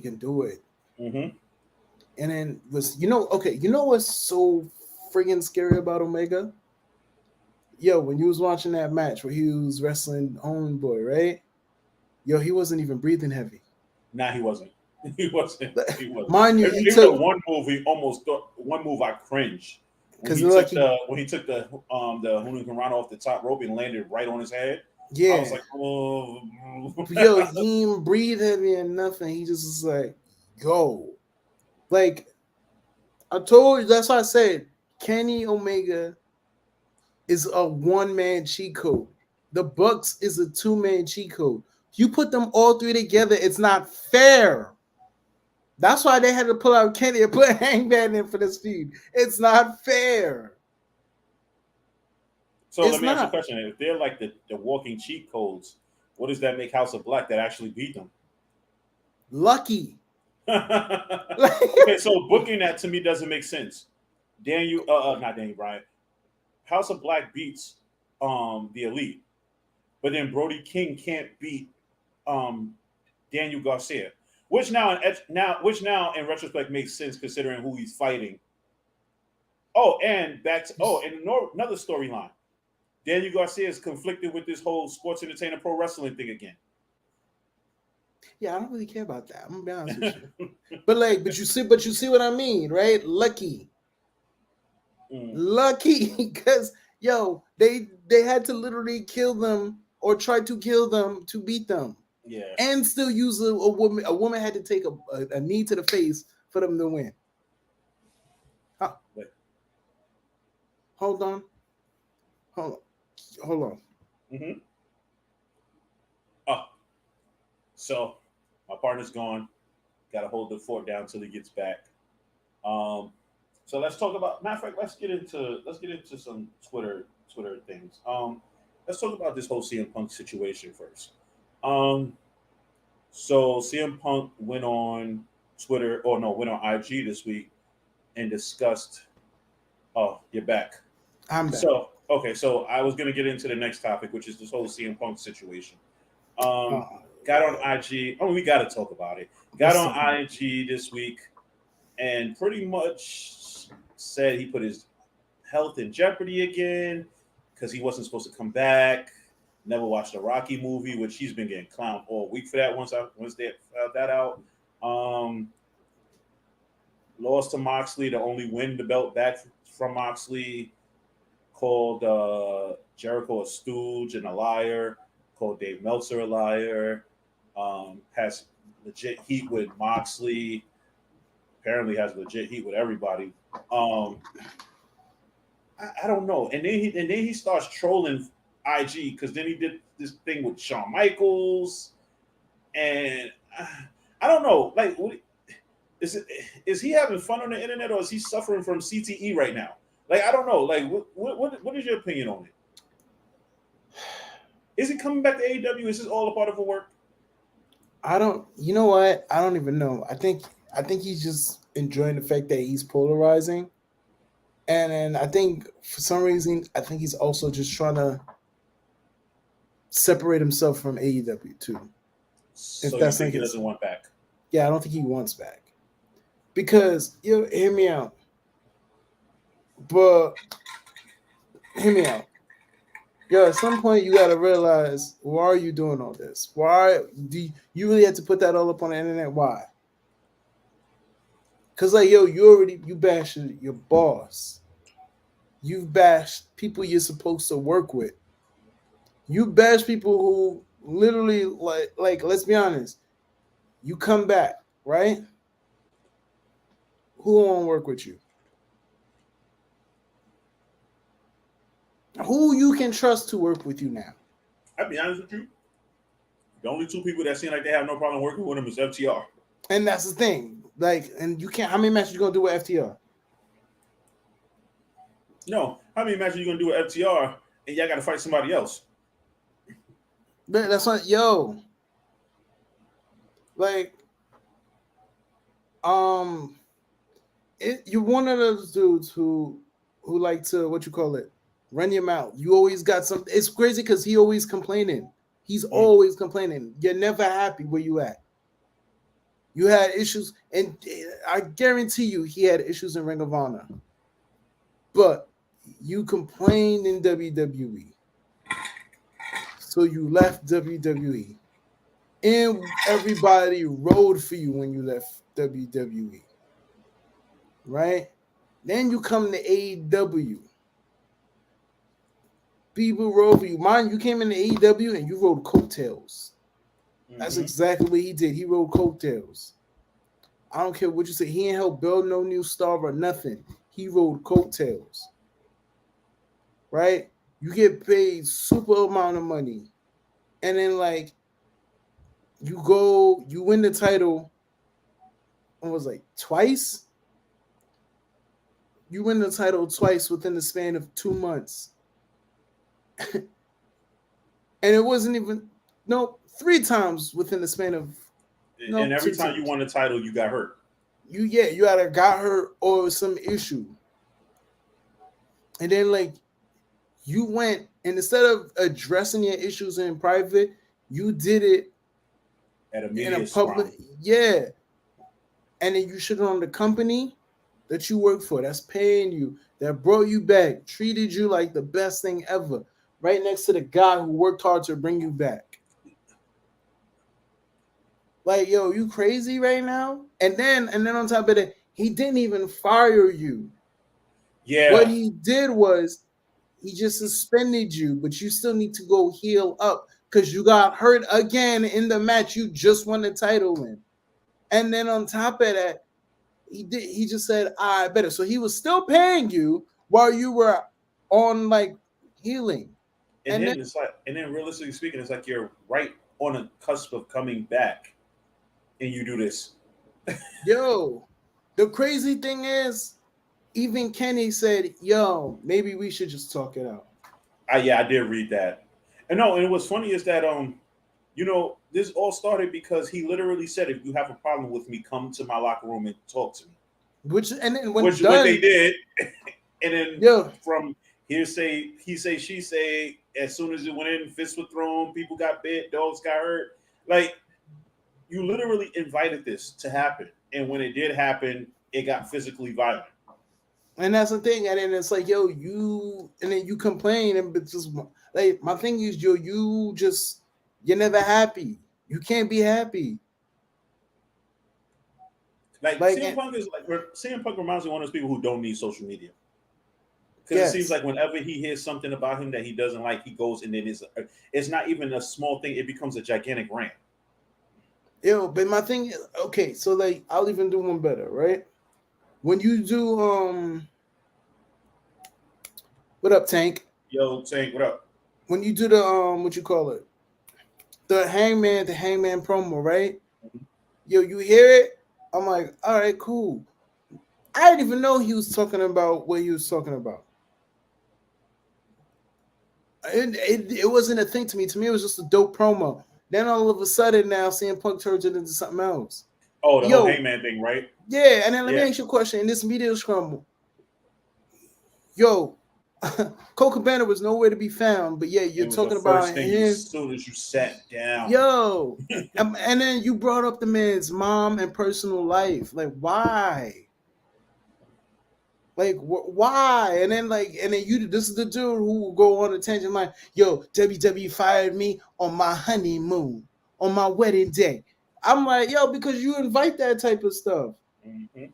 Speaker 2: can do it.
Speaker 1: Mm-hmm.
Speaker 2: And then what's so friggin' scary about Omega? Yo, when you was watching that match where he was wrestling Homeboy, right? Yo, he wasn't even breathing heavy.
Speaker 1: Nah, he wasn't. He wasn't. He wasn't.
Speaker 2: Mind you,
Speaker 1: Even the one move he almost thought. One move I cringed when he took the Hurricane Rana off the top rope and landed right on his head.
Speaker 2: Yeah,
Speaker 1: I was like, oh.
Speaker 2: Yo, he didn't breathe heavy and nothing. He just was like, go. Like I told you, that's why I said Kenny Omega is a one-man cheat code. The Bucks is a two-man cheat code. You put them all three together, it's not fair. That's why they had to pull out Kenny and put Hangman in for this feud. It's not fair.
Speaker 1: So let me ask you a question. If they're like the walking cheat codes, what does that make House of Black that actually beat them?
Speaker 2: Lucky.
Speaker 1: Okay, so booking that to me doesn't make sense. Not Daniel Bryan. House of Black beats the Elite, but then Brody King can't beat Daniel Garcia, which now in retrospect makes sense considering who he's fighting. Another storyline. Daniel Garcia is conflicted with this whole sports entertainer pro wrestling thing again.
Speaker 2: Yeah, I don't really care about that. I'm gonna be honest with you. but you see what I mean, right? Lucky. Lucky, because they had to literally kill them or try to kill them to beat them.
Speaker 1: Yeah.
Speaker 2: And still use a woman. A woman had to take a knee to the face for them to win. Hold on.
Speaker 1: Mm-hmm. Oh, so my partner's gone. Got to hold the fort down till he gets back. So let's talk about. Matter of fact, let's get into some Twitter things. Let's talk about this whole CM Punk situation first. So CM Punk went on IG this week and discussed. Oh, you're back.
Speaker 2: I'm back.
Speaker 1: So I was gonna get into the next topic, which is this whole CM Punk situation. Got on IG. Oh, we got to talk about it. Got on IG this week, and pretty much said he put his health in jeopardy again because he wasn't supposed to come back. Never watched the Rocky movie, which he's been getting clowned all week for that. Once they found that out, lost to Moxley to only win the belt back from Moxley. Called Jericho a stooge and a liar. Called Dave Meltzer a liar. Has legit heat with Moxley. Apparently has legit heat with everybody. I don't know. And then he starts trolling IG because then he did this thing with Shawn Michaels, and I don't know. Like, is he having fun on the internet or is he suffering from CTE right now? Like, I don't know. Like, what is your opinion on it? Is he coming back to AEW? Is this all a part of a work?
Speaker 2: You know what? I don't even know. I think he's just enjoying the fact that he's polarizing. And then I think for some reason, I think he's also just trying to separate himself from AEW too.
Speaker 1: So if that's he doesn't want back.
Speaker 2: Yeah, I don't think he wants back. Because hear me out. But hear me out. At some point you gotta realize, why are you doing all this? Why do you really have to put that all up on the internet? Why? Because you bashed your boss. You've bashed people you're supposed to work with. You bash people who literally like let's be honest. You come back, right? Who won't work with you? Who you can trust to work with you now?
Speaker 1: I'll be honest with you. The only two people that seem like they have no problem working with him is FTR.
Speaker 2: And that's the thing. And you can't. How many matches you gonna do with FTR?
Speaker 1: No. How many matches you gonna do with FTR and y'all got to fight somebody else?
Speaker 2: That's not you're one of those dudes who like to run your mouth. You always got something. It's crazy because he always complaining. He's always complaining. You're never happy where you at. You had issues, and I guarantee you he had issues in Ring of Honor. But you complained in WWE. So you left WWE. and everybody rode for you when you left WWE, right? Then you come to AEW. People rode for you. Mind you came into AEW and you rode coattails. That's exactly what he did. He rode coattails. I don't care what you say. He ain't help build no new star or nothing. He rode coattails. Right? You get paid super amount of money. And then like you win the title. It was like twice. You win the title twice within the span of 2 months. And it wasn't even 3 times within the span of
Speaker 1: and every time you won the title, you got hurt.
Speaker 2: You either got hurt or some issue. And then like you went and instead of addressing your issues in private, you did it
Speaker 1: at
Speaker 2: in a public. Yeah. And then you shit on the company that you work for, that's paying you, that brought you back, treated you like the best thing ever, right next to the guy who worked hard to bring you back. Like, yo, you crazy right now? And then on top of that, he didn't even fire you.
Speaker 1: Yeah.
Speaker 2: What he did was he just suspended you, but you still need to go heal up because you got hurt again in the match you just won the title in. And then on top of that, he just said, I better. So he was still paying you while you were on like healing.
Speaker 1: And then it's like, and then realistically speaking, it's like you're right on the cusp of coming back and you do this.
Speaker 2: Yo, the crazy thing is, even Kenny said, yo, maybe we should just talk it out.
Speaker 1: Yeah, I did read that. And what's funny is that this all started because he literally said, if you have a problem with me, come to my locker room and talk to me. Which what they did. And then from hearsay, he say, she say, as soon as it went in, fists were thrown, people got bit, dogs got hurt. Like, you literally invited this to happen. And when it did happen, it got physically violent.
Speaker 2: And that's the thing. And then it's like, yo, and then you complain. And it's just like, my thing is, yo, you're never happy. You can't be happy.
Speaker 1: Like CM Punk reminds me of one of those people who don't need social media. Because it seems like whenever he hears something about him that he doesn't like, he goes and then it's not even a small thing. It becomes a gigantic rant.
Speaker 2: Yo, but my thing is, okay, so like I'll even do one better, right? When you do what up, Tank?
Speaker 1: Yo, Tank, what up?
Speaker 2: When you do the what you call it? The Hangman promo, right? Mm-hmm. Yo, you hear it? I'm like, all right, cool. I didn't even know he was talking about what he was talking about. It wasn't a thing to me. To me, it was just a dope promo. Then all of a sudden, now CM Punk turns it into something else.
Speaker 1: Oh, the whole Hangman thing, right?
Speaker 2: Yeah, and then let me ask you a question. In this media scramble, yo, Colt Cabana was nowhere to be found, but yeah, you're talking about him
Speaker 1: as soon as you sat down.
Speaker 2: Yo, and then you brought up the man's mom and personal life. Like, why? Like, why? And then this is the dude who will go on a tangent like, yo, WWE fired me on my honeymoon, on my wedding day. I'm like, yo, because you invite that type of stuff. Mm-hmm.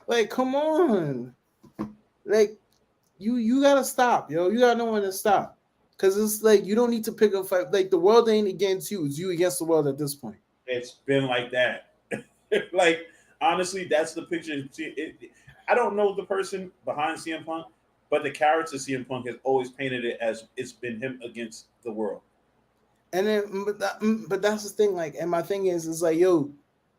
Speaker 2: Like, come on. Like, you gotta stop, yo. You gotta know when to stop. Because it's like, you don't need to pick a fight. Like, the world ain't against you. It's you against the world at this point.
Speaker 1: It's been like that. Like, honestly, that's the picture. I don't know the person behind CM Punk, but the character CM Punk has always painted it as it's been him against the world.
Speaker 2: And then, but that's the thing. Like, and my thing is like, yo,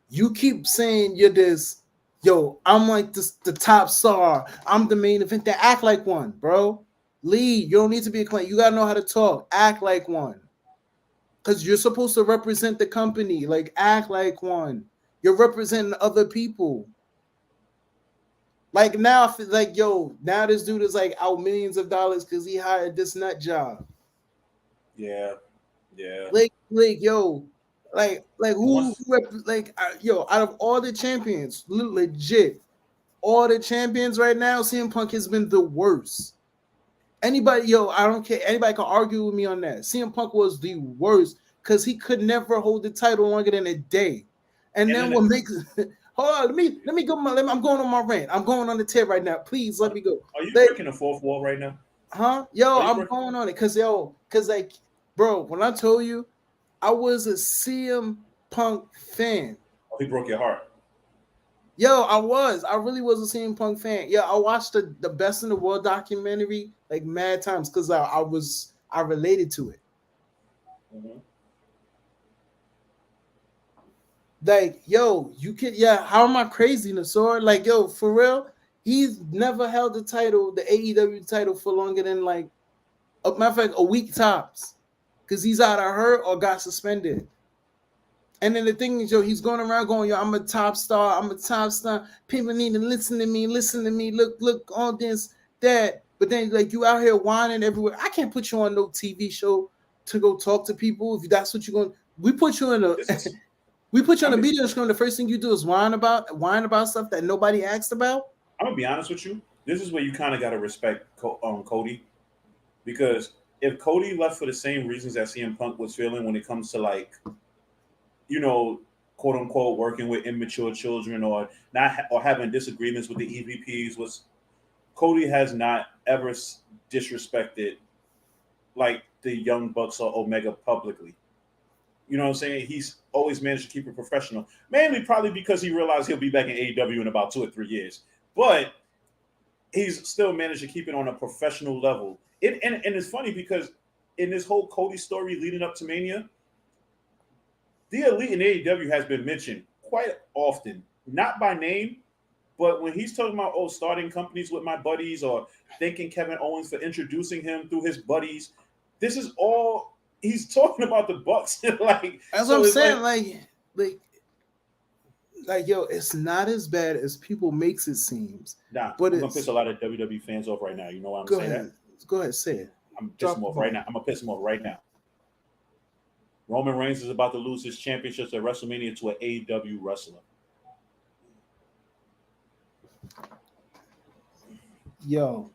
Speaker 2: you keep saying you're this. Yo, I'm like the top star. I'm the main event. That act like one, bro. Lead. You don't need to be a client. You gotta know how to talk. Act like one. Because you're supposed to represent the company. Like, act like one. You're representing other people. Like, now, like, yo, now this dude is like out millions of dollars because he hired this nut job.
Speaker 1: Yeah. Yeah.
Speaker 2: Like, yo, like who, yo, out of all the champions, legit, all the champions right now, CM Punk has been the worst. Anybody, yo, I don't care. Anybody can argue with me on that. CM Punk was the worst because he could never hold the title longer than a day. And then what makes hold on, let me go. I'm going on my rant. I'm going on the tip right now. Please let me go.
Speaker 1: Are you breaking the fourth wall right now?
Speaker 2: Huh? Yo, I'm going on it because like, bro, when I told you I was a CM Punk fan.
Speaker 1: Oh, he broke your heart.
Speaker 2: Yo, I really was a CM Punk fan. Yeah, I watched the Best in the World documentary like mad times because I related to it. Mm-hmm. Like, yo, you can, how am I crazy, Nasor? Like, yo, for real, he's never held the title, the AEW title, for longer than like a matter of fact, a week tops. Because he's either hurt or got suspended. And then the thing is, yo, he's going around going, yo, I'm a top star. People need to listen to me. Look, all this, that. But then, like, you out here whining everywhere. I can't put you on no TV show to go talk to people if that's what you're going. We put you in a media screen. The first thing you do is whine about stuff that nobody asked about.
Speaker 1: I'm gonna be honest with you. This is where you kind of got to respect Cody, because if Cody left for the same reasons that CM Punk was feeling when it comes to, like, quote unquote, working with immature children or having disagreements with the EVPs, Cody has not ever disrespected like the Young Bucks or Omega publicly. You know what I'm saying? He's always managed to keep it professional, mainly probably because he realized he'll be back in AEW in about 2 or 3 years. But he's still managed to keep it on a professional level. And it's funny because in this whole Cody story leading up to Mania, the Elite in AEW has been mentioned quite often, not by name, but when he's talking about, starting companies with my buddies or thanking Kevin Owens for introducing him through his buddies, this is all he's talking about the Bucks. Like,
Speaker 2: that's what I'm saying. Like, yo, it's not as bad as people makes it seems.
Speaker 1: Nah, but I'm gonna piss a lot of WWE fans off right now. You know why I'm saying that?
Speaker 2: Go ahead, say it.
Speaker 1: I'm pissing them off right now. I'm gonna piss them off right now. Roman Reigns is about to lose his championships at WrestleMania to an AEW wrestler.
Speaker 2: Yo.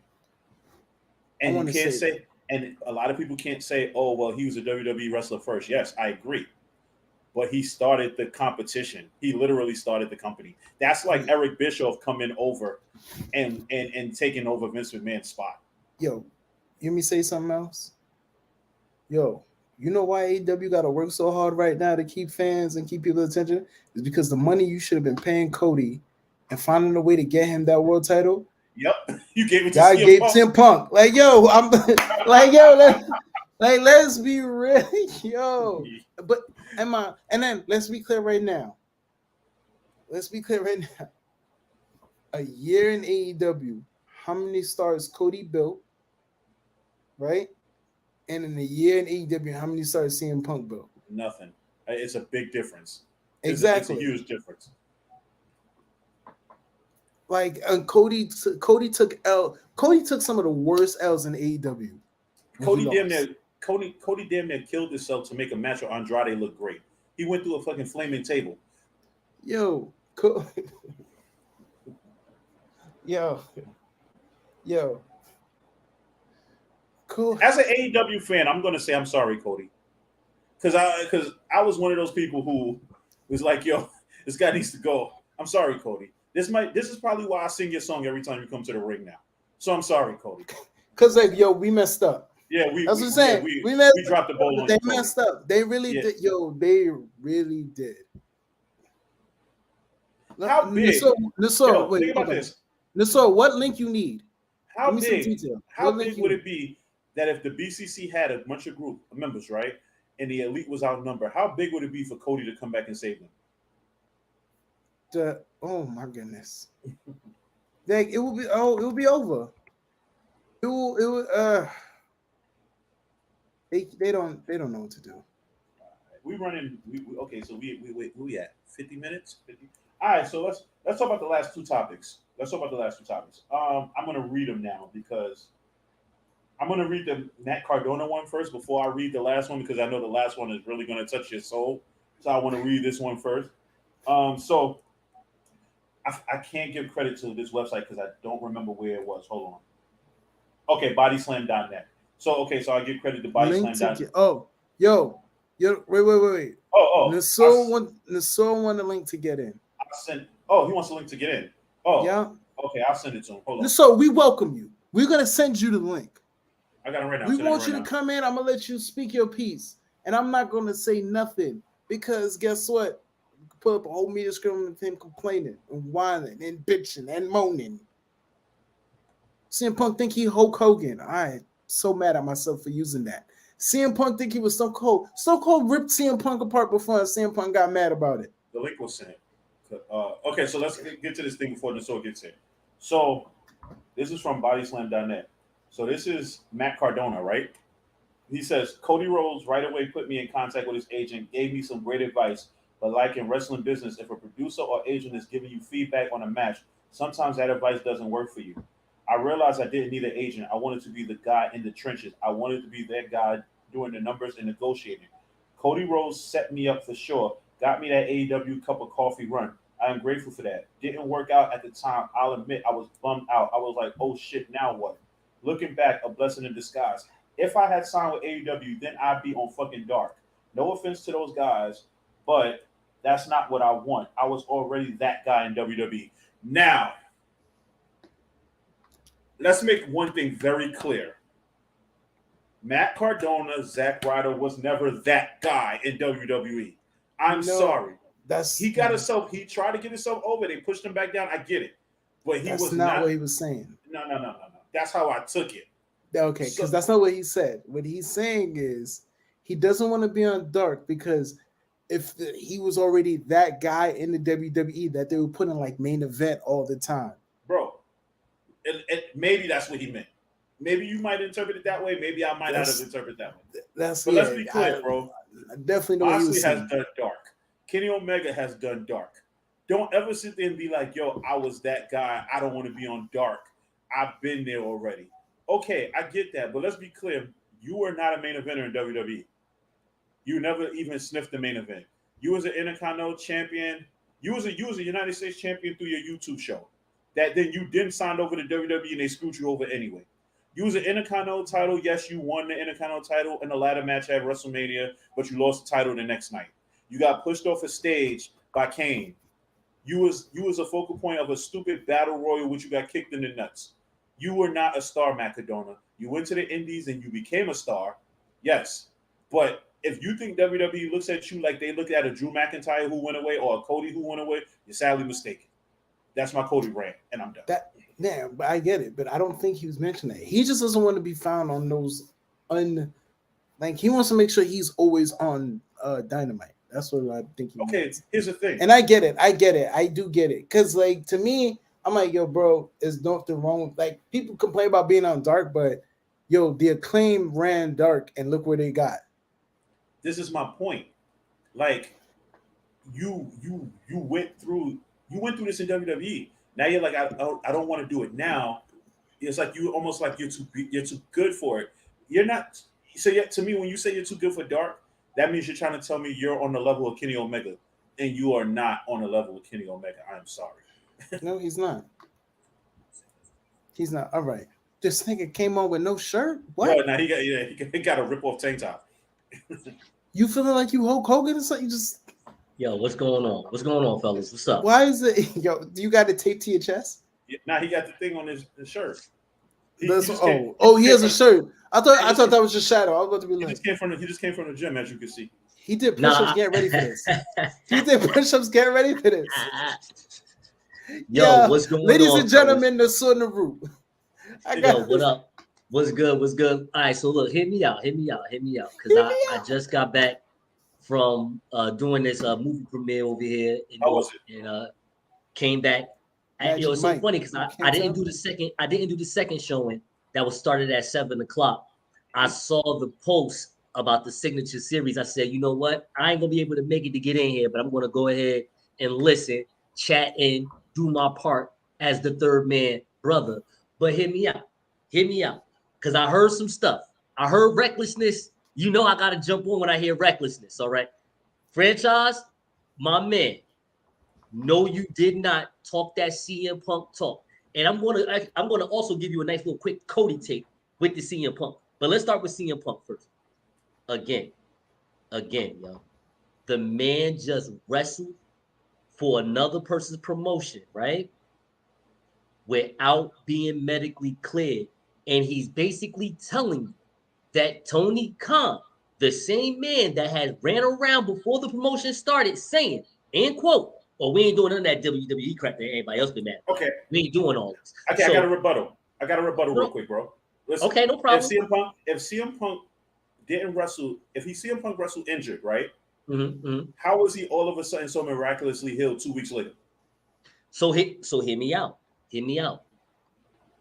Speaker 1: And you can't say, and a lot of people can't say, oh, well, he was a WWE wrestler first. Yes, I agree. But he started the competition. He literally started the company. That's like Eric Bischoff coming over and taking over Vince McMahon's spot.
Speaker 2: Yo, you hear me say something else? Yo, you know why AEW got to work so hard right now to keep fans and keep people's attention? Is because the money you should have been paying Cody and finding a way to get him that world title.
Speaker 1: Yep, you gave it to
Speaker 2: CM Punk. Like, yo, I'm like, yo, let's be real, yo. But and then let's be clear right now. A year in AEW, how many stars Cody built, right? And in a year in AEW, how many stars CM Punk built?
Speaker 1: Nothing. It's a big difference.
Speaker 2: Exactly.
Speaker 1: It's a huge difference.
Speaker 2: Like, Cody took some of the worst L's in AEW.
Speaker 1: Cody damn near killed himself to make a match with Andrade look great. He went through a fucking flaming table.
Speaker 2: Yo. Cool.
Speaker 1: As an AEW fan, I'm gonna say I'm sorry, Cody, because I was one of those people who was like, yo, this guy needs to go. I'm sorry, Cody. This is probably why I sing your song every time you come to the ring now. So I'm sorry, Cody.
Speaker 2: Because, like, yo, we messed up.
Speaker 1: Yeah,
Speaker 2: that's what I'm saying.
Speaker 1: We dropped the ball on.
Speaker 2: They messed up. They really did. Yo, they really did.
Speaker 1: How big?
Speaker 2: Nasor, wait,
Speaker 1: think about this.
Speaker 2: Nasor, what link you need?
Speaker 1: How big would it be that if the BCC had a bunch of group members, right, and the Elite was outnumbered? How big would it be for Cody to come back and save them?
Speaker 2: Oh my goodness! Like, it will be. Oh, it will be over. It will. They don't know what to do.
Speaker 1: We running. Okay, so we at 50 minutes. 50. All right, so let's talk about the last two topics. I'm gonna read them now because I'm gonna read the Matt Cardona one first before I read the last one, because I know the last one is really gonna touch your soul. So I want to read this one first. So I can't give credit to this website because I don't remember where it was. Hold on. Okay, bodyslam.net. So I give credit to
Speaker 2: Link to
Speaker 1: bodyslam.net.
Speaker 2: get. Oh, yo, wait.
Speaker 1: Oh,
Speaker 2: Nasor want a link to get in.
Speaker 1: I sent. Oh, he wants a link to get in. Oh,
Speaker 2: Yeah.
Speaker 1: okay, I'll send it to him. Hold on.
Speaker 2: So we welcome you. We're gonna send you the link.
Speaker 1: I got it right now.
Speaker 2: We want you to come in. I'm gonna let you speak your piece, and I'm not gonna say nothing because guess what? Put up a whole media screen of him complaining and whining and bitching and moaning. CM Punk think he Hulk Hogan. I so mad at myself for using that. CM Punk think he was Stone Cold. Stone Cold ripped CM Punk apart before CM Punk got mad about it.
Speaker 1: The link was sent. Okay, so let's get to this thing before the show gets in. So this is from bodyslam.net. So this is Matt Cardona, right? He says, Cody Rhodes right away put me in contact with his agent, gave me some great advice. But like in wrestling business, if a producer or agent is giving you feedback on a match, sometimes that advice doesn't work for you. I realized I didn't need an agent. I wanted to be the guy in the trenches. I wanted to be that guy doing the numbers and negotiating. Cody Rhodes set me up for sure. Got me that AEW cup of coffee run. I am grateful for that. Didn't work out at the time. I'll admit I was bummed out. I was like, oh shit, now what? Looking back, a blessing in disguise. If I had signed with AEW, then I'd be on fucking Dark. No offense to those guys, but that's not what I want. I was already that guy in WWE. Now, let's make one thing very clear. Matt Cardona, Zack Ryder was never that guy in WWE. I'm sorry. He got himself. He tried to get himself over. They pushed him back down. I get it, but he was not
Speaker 2: what he was saying.
Speaker 1: No. That's how I took it.
Speaker 2: Okay, because that's not what he said. What he's saying is he doesn't want to be on Dark because he was already that guy in the WWE that they were putting like main event all the time.
Speaker 1: Bro, maybe that's what he meant. Maybe you might interpret it that way. Maybe I might not have interpreted that way. But let's be clear, bro.
Speaker 2: I definitely know
Speaker 1: Moxley has done Dark. Kenny Omega has done Dark. Don't ever sit there and be like, yo, I was that guy. I don't want to be on Dark. I've been there already. Okay, I get that. But let's be clear. You were not a main eventer in WWE. You never even sniffed the main event. You was an Intercontinental champion. You was a United States champion through your YouTube show. That then you didn't sign over to WWE and they screwed you over anyway. You was an Intercontinental title. Yes, you won the Intercontinental title in the ladder match at WrestleMania, but you lost the title the next night. You got pushed off a stage by Kane. You was a focal point of a stupid battle royal, which you got kicked in the nuts. You were not a star, Matt Cardona. You went to the Indies and you became a star. Yes, but if you think WWE looks at you like they look at a Drew McIntyre who went away or a Cody who went away, you're sadly mistaken. That's my Cody rant, and I'm done.
Speaker 2: Yeah, but I get it, but I don't think he was mentioning that. He just doesn't want to be found on those like he wants to make sure he's always on Dynamite. That's what I think he means.
Speaker 1: Here's the thing.
Speaker 2: And I get it. I do get it. Because like to me, I'm like, yo, bro, there's nothing wrong. Like people complain about being on Dark, but yo, the Acclaim ran Dark and look where they got.
Speaker 1: This is my point. Like you went through this in WWE. Now you're like, I don't want to do it now. It's like you almost like you're too good for it. You're not. So yeah, to me, when you say you're too good for Dark, that means you're trying to tell me you're on the level of Kenny Omega, and you are not on the level of Kenny Omega. I'm sorry.
Speaker 2: No, he's not. He's not. All right. This nigga came on with no shirt. What?
Speaker 1: Yo, now he got a rip off tank top.
Speaker 2: You feeling like you Hulk Hogan or something? You just.
Speaker 3: Yo, what's going on? What's going on, fellas? What's up?
Speaker 2: Why is it? Yo, do you got the tape to your chest?
Speaker 1: Yeah, now he got the thing on his shirt.
Speaker 2: He has a shirt. I thought that was just shadow. I was about to be like,
Speaker 1: he just came from the gym, as you can see.
Speaker 2: He did push-ups. Get ready for this. He did push-ups. Get ready for this.
Speaker 3: Yo, what's going on,
Speaker 2: ladies and gentlemen? The son of root.
Speaker 3: Yo, what up? What's good? What's good? All right, so look, hit me out, because I just got back from doing this movie premiere over here in New York, and came back. And, it's so funny because I didn't do the second showing that was started at 7:00. I saw the post about the signature series. I said, you know what? I ain't gonna be able to make it to get in here, but I'm gonna go ahead and listen, chat, and do my part as the third man brother. But hear me out, because I heard some stuff. I heard recklessness. You know I gotta jump on when I hear recklessness. All right, franchise, my man. No, you did not talk that CM Punk talk. And I'm gonna also give you a nice little quick Cody take with the CM Punk. But let's start with CM Punk first. Again, yo. The man just wrestled for another person's promotion, right? Without being medically cleared. And he's basically telling you that Tony Khan, the same man that had ran around before the promotion started saying, end quote, "Oh, we ain't doing none of that WWE crap that everybody else been mad about.
Speaker 1: Okay.
Speaker 3: We ain't doing all this."
Speaker 1: Okay, so, I got a rebuttal. Real quick, bro.
Speaker 3: Listen, okay, no problem.
Speaker 1: If CM Punk didn't wrestle, CM Punk wrestled injured, right?
Speaker 3: Mm-hmm.
Speaker 1: How was he all of a sudden so miraculously healed 2 weeks later?
Speaker 3: So hear me out. Hear me out.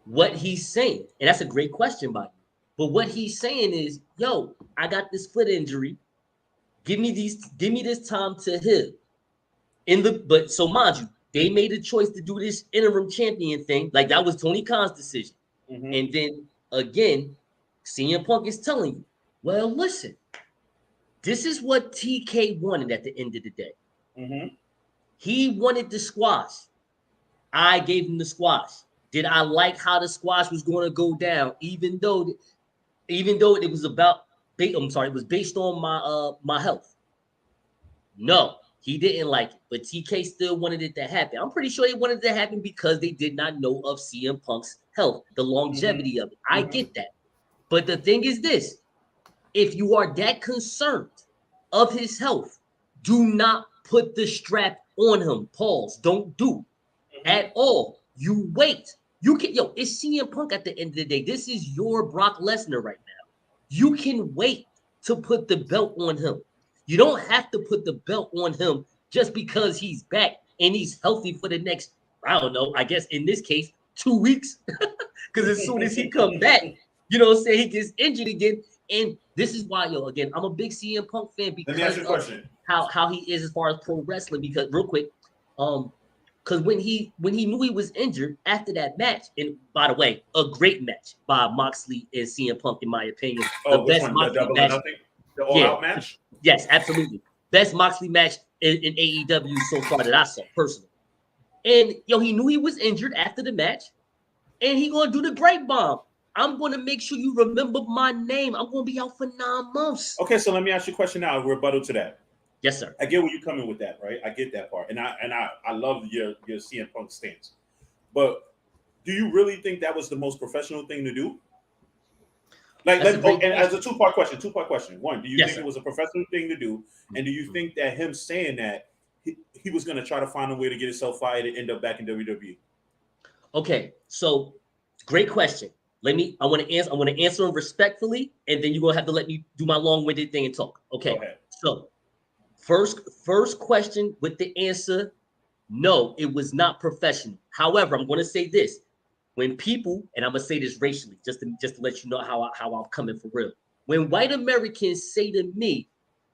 Speaker 3: What he's saying, and that's a great question by you. But what he's saying is, yo, I got this foot injury. Give me this time to heal. But so mind you, they made a choice to do this interim champion thing. Like that was Tony Khan's decision. Mm-hmm. And then again, CM Punk is telling you, well, listen, this is what TK wanted at the end of the day. Mm-hmm. He wanted the squash. I gave him the squash. Did I like how the squash was going to go down, even though it was it was based on my health? No, he didn't like it, but TK still wanted it to happen. I'm pretty sure they wanted it to happen because they did not know of CM Punk's health, the longevity of it. I get that. But the thing is this, if you are that concerned of his health, do not put the strap on him. Pause. Don't do at all. You wait. You can, it's CM Punk at the end of the day. This is your Brock Lesnar right now. You can wait to put the belt on him. You don't have to put the belt on him just because he's back and he's healthy for the next, I don't know, I guess in this case, 2 weeks. Because as soon as he comes back, you know what I'm saying, he gets injured again. And this is why, again, I'm a big CM Punk fan because of how he is as far as pro wrestling. Because real quick, because when he knew he was injured after that match, and by the way, a great match by Moxley and CM Punk, in my opinion.
Speaker 1: The best Moxley match. The all-out match?
Speaker 3: Yes, absolutely. Best Moxley match in AEW so far that I saw, personally. And, he knew he was injured after the match, and he going to do the great bomb. I'm going to make sure you remember my name. I'm going to be out for 9 months.
Speaker 1: Okay, so let me ask you a question now, a rebuttal to that.
Speaker 3: Yes, sir.
Speaker 1: I get where you're coming with that, right? I get that part, and I love your CM Punk stance. But do you really think that was the most professional thing to do? And as a two-part question. One, do you think it was a professional thing to do? And do you think that him saying that he was going to try to find a way to get himself fired and end up back in WWE?
Speaker 3: Okay, so great question. I want to answer them respectfully, and then you're gonna have to let me do my long-winded thing and talk. Okay. So first question with the answer, no, it was not professional. However, I'm going to say this: when people, and I'm gonna say this racially, just to let you know how I'm coming for real. When white Americans say to me,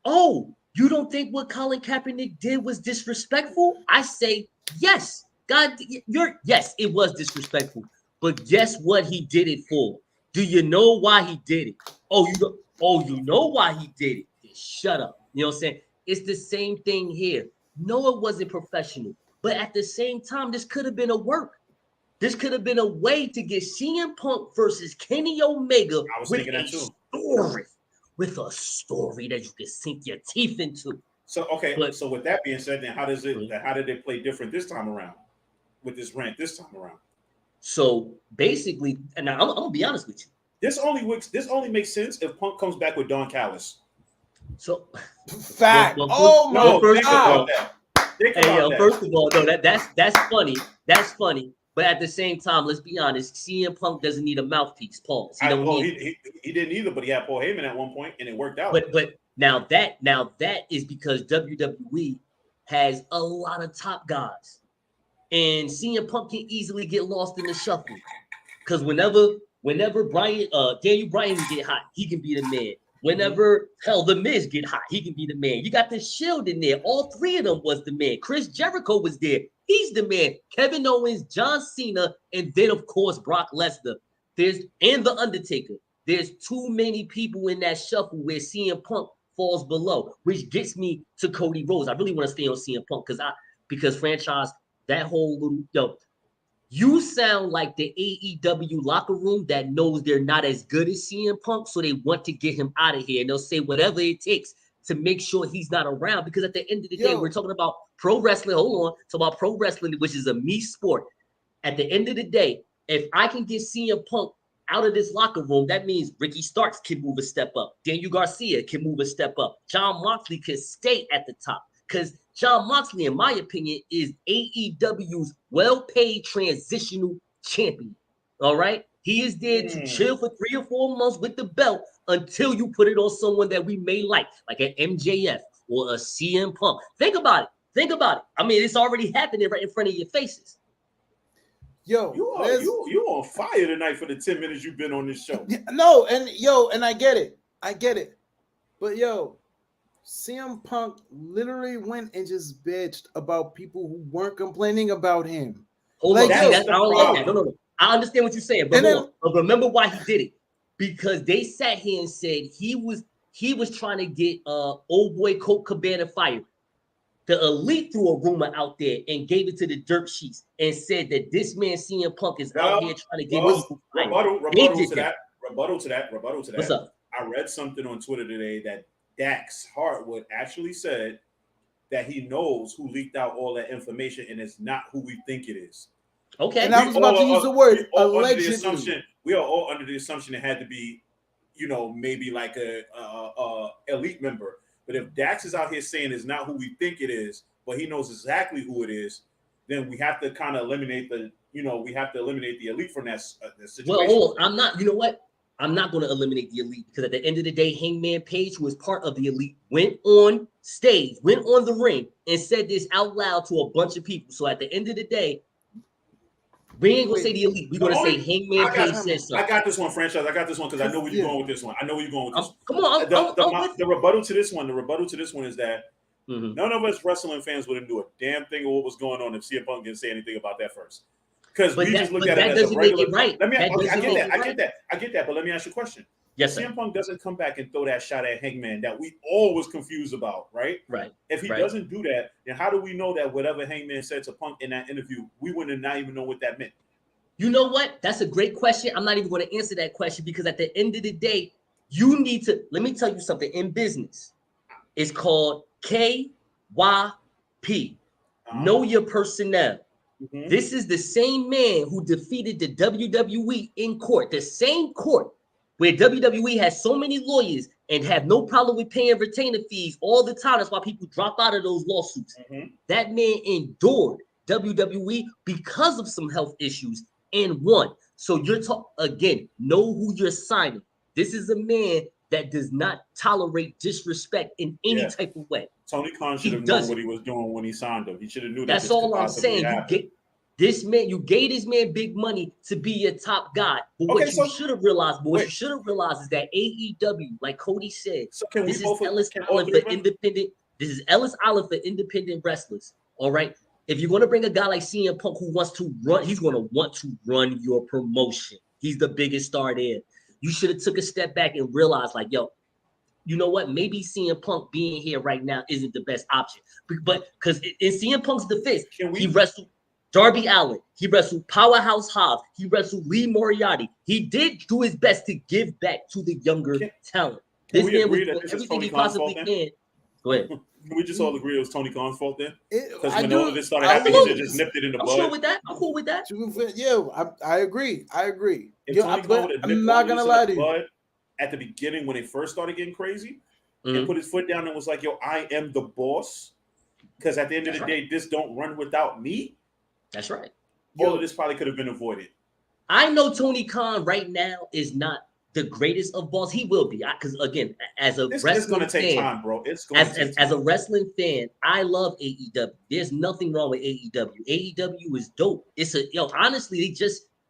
Speaker 3: "Oh, you don't think what Colin Kaepernick did was disrespectful?" I say, yes, God, yes, it was disrespectful. But guess what he did it for? Do you know why he did it? You know why he did it? Then shut up. You know what I'm saying? It's the same thing here. No, it wasn't professional. But at the same time, this could have been a work. This could have been a way to get CM Punk versus Kenny Omega with a story that you can sink your teeth into.
Speaker 1: So, so with that being said, then how did it play different this time around with this rant this time around?
Speaker 3: So basically, and now I'm gonna be honest with you.
Speaker 1: This only makes sense if Punk comes back with Don Callis.
Speaker 3: So,
Speaker 2: fact.
Speaker 1: Think about that.
Speaker 3: First of all, no, that's funny. That's funny. But at the same time, let's be honest. CM Punk doesn't need a mouthpiece. Pause.
Speaker 1: He didn't either, but he had Paul Heyman at one point, and it worked out.
Speaker 3: But now that is because WWE has a lot of top guys. And CM Punk can easily get lost in the shuffle. Because whenever Daniel Bryan get hot, he can be the man. Whenever The Miz get hot, he can be the man. You got the Shield in there. All three of them was the man. Chris Jericho was there. He's the man. Kevin Owens, John Cena, and then of course Brock Lesnar. And The Undertaker. There's too many people in that shuffle where CM Punk falls below, which gets me to Cody Rhodes. I really want to stay on CM Punk because franchise. That whole little You sound like the AEW locker room that knows they're not as good as CM Punk, so they want to get him out of here. And they'll say whatever it takes to make sure he's not around. Because at the end of the day, we're talking about pro wrestling. Hold on. Talk about pro wrestling, which is a me sport. At the end of the day, if I can get CM Punk out of this locker room, that means Ricky Starks can move a step up. Daniel Garcia can move a step up. Jon Moxley can stay at the top. Because Jon Moxley, in my opinion, is AEW's well-paid transitional champion. All right? He is there to chill for 3 or 4 months with the belt until you put it on someone that we may like an MJF or a CM Punk. Think about it. Think about it. I mean, it's already happening right in front of your faces.
Speaker 2: Yo,
Speaker 1: you on fire tonight for the 10 minutes you've been on this show.
Speaker 2: No, and I get it. But CM Punk literally went and just bitched about people who weren't complaining about him.
Speaker 3: Hold on, I don't like that. No. I understand what you're saying, but remember why he did it. Because they sat here and said he was trying to get old boy Colt Cabana fired. The Elite threw a rumor out there and gave it to the dirt sheets and said that this man CM Punk is out here trying to get
Speaker 1: rebuttal to that.
Speaker 3: What's up?
Speaker 1: I read something on Twitter today that Dax Harwood actually said that he knows who leaked out all that information and it's not who we think it is.
Speaker 2: Okay. And I was about to use the word allegedly.
Speaker 1: We are all under the assumption it had to be, maybe like a Elite member. But if Dax is out here saying it's not who we think it is, but he knows exactly who it is, then we have to kind of eliminate the Elite from that situation.
Speaker 3: Well, I'm not. You know what? I'm not going to eliminate the Elite because at the end of the day, Hangman Page, who was part of the Elite, went on stage, went on the ring, and said this out loud to a bunch of people. So at the end of the day, we ain't gonna say the Elite. We're gonna say Hangman Page said something.
Speaker 1: I got this one, franchise. I got this one because I know where you're going with this one.
Speaker 3: Come on.
Speaker 1: The rebuttal to this one is that none of us wrestling fans would do a damn thing of what was going on if CM Punk didn't say anything about that first. Because we just look at it as a regular.
Speaker 3: Right.
Speaker 1: I get that. But let me ask you a question.
Speaker 3: Yes,
Speaker 1: CM Punk doesn't come back and throw that shot at Hangman that we all was confused about, right?
Speaker 3: Right.
Speaker 1: If he doesn't do that, then how do we know that whatever Hangman said to Punk in that interview, we wouldn't not even know what that meant?
Speaker 3: You know what? That's a great question. I'm not even going to answer that question because at the end of the day, you need to, let me tell you something. In business, it's called KYP. Know your personnel. Mm-hmm. This is the same man who defeated the WWE in court, the same court where WWE has so many lawyers and have no problem with paying retainer fees all the time. That's why people drop out of those lawsuits. Mm-hmm. That man endured WWE because of some health issues and won. So you're again, know who you're signing. This is a man that does not tolerate disrespect in any type of way.
Speaker 1: Tony Khan should have known what he was doing when he signed him. He should have knew that.
Speaker 3: That's all I'm saying. You gave this man big money to be a top guy. But what you should have realized, is that AEW, like Cody said, this is Ellis Island for independent wrestlers. All right. If you're going to bring a guy like CM Punk who wants to run, he's going to want to run your promotion. He's the biggest star there. You should have took a step back and realized, like, yo, you know what? Maybe CM Punk being here right now isn't the best option. But because in CM Punk's defense, he wrestled Darby Allin. He wrestled Powerhouse Hobbs. He wrestled Lee Moriarty. He did do his best to give back to the younger talent. This man was doing everything he possibly can. Go ahead.
Speaker 1: Can we just all agree it was Tony Khan's fault then? Because when all of this started happening, he should just nipped it in the bud.
Speaker 3: I'm cool with that.
Speaker 2: Yeah, I agree.
Speaker 1: If I'm not going to lie to you. At the beginning, when it first started getting crazy, and put his foot down and was like, yo, I am the boss. Because at the end of the day, this don't run without me.
Speaker 3: That's right.
Speaker 1: All of this probably could have been avoided.
Speaker 3: I know Tony Khan right now is not the greatest of boss. He will be. Because, again, as a wrestling fan. It's going to take time, bro. As a wrestling fan, I love AEW. There's nothing wrong with AEW. AEW is dope. Honestly,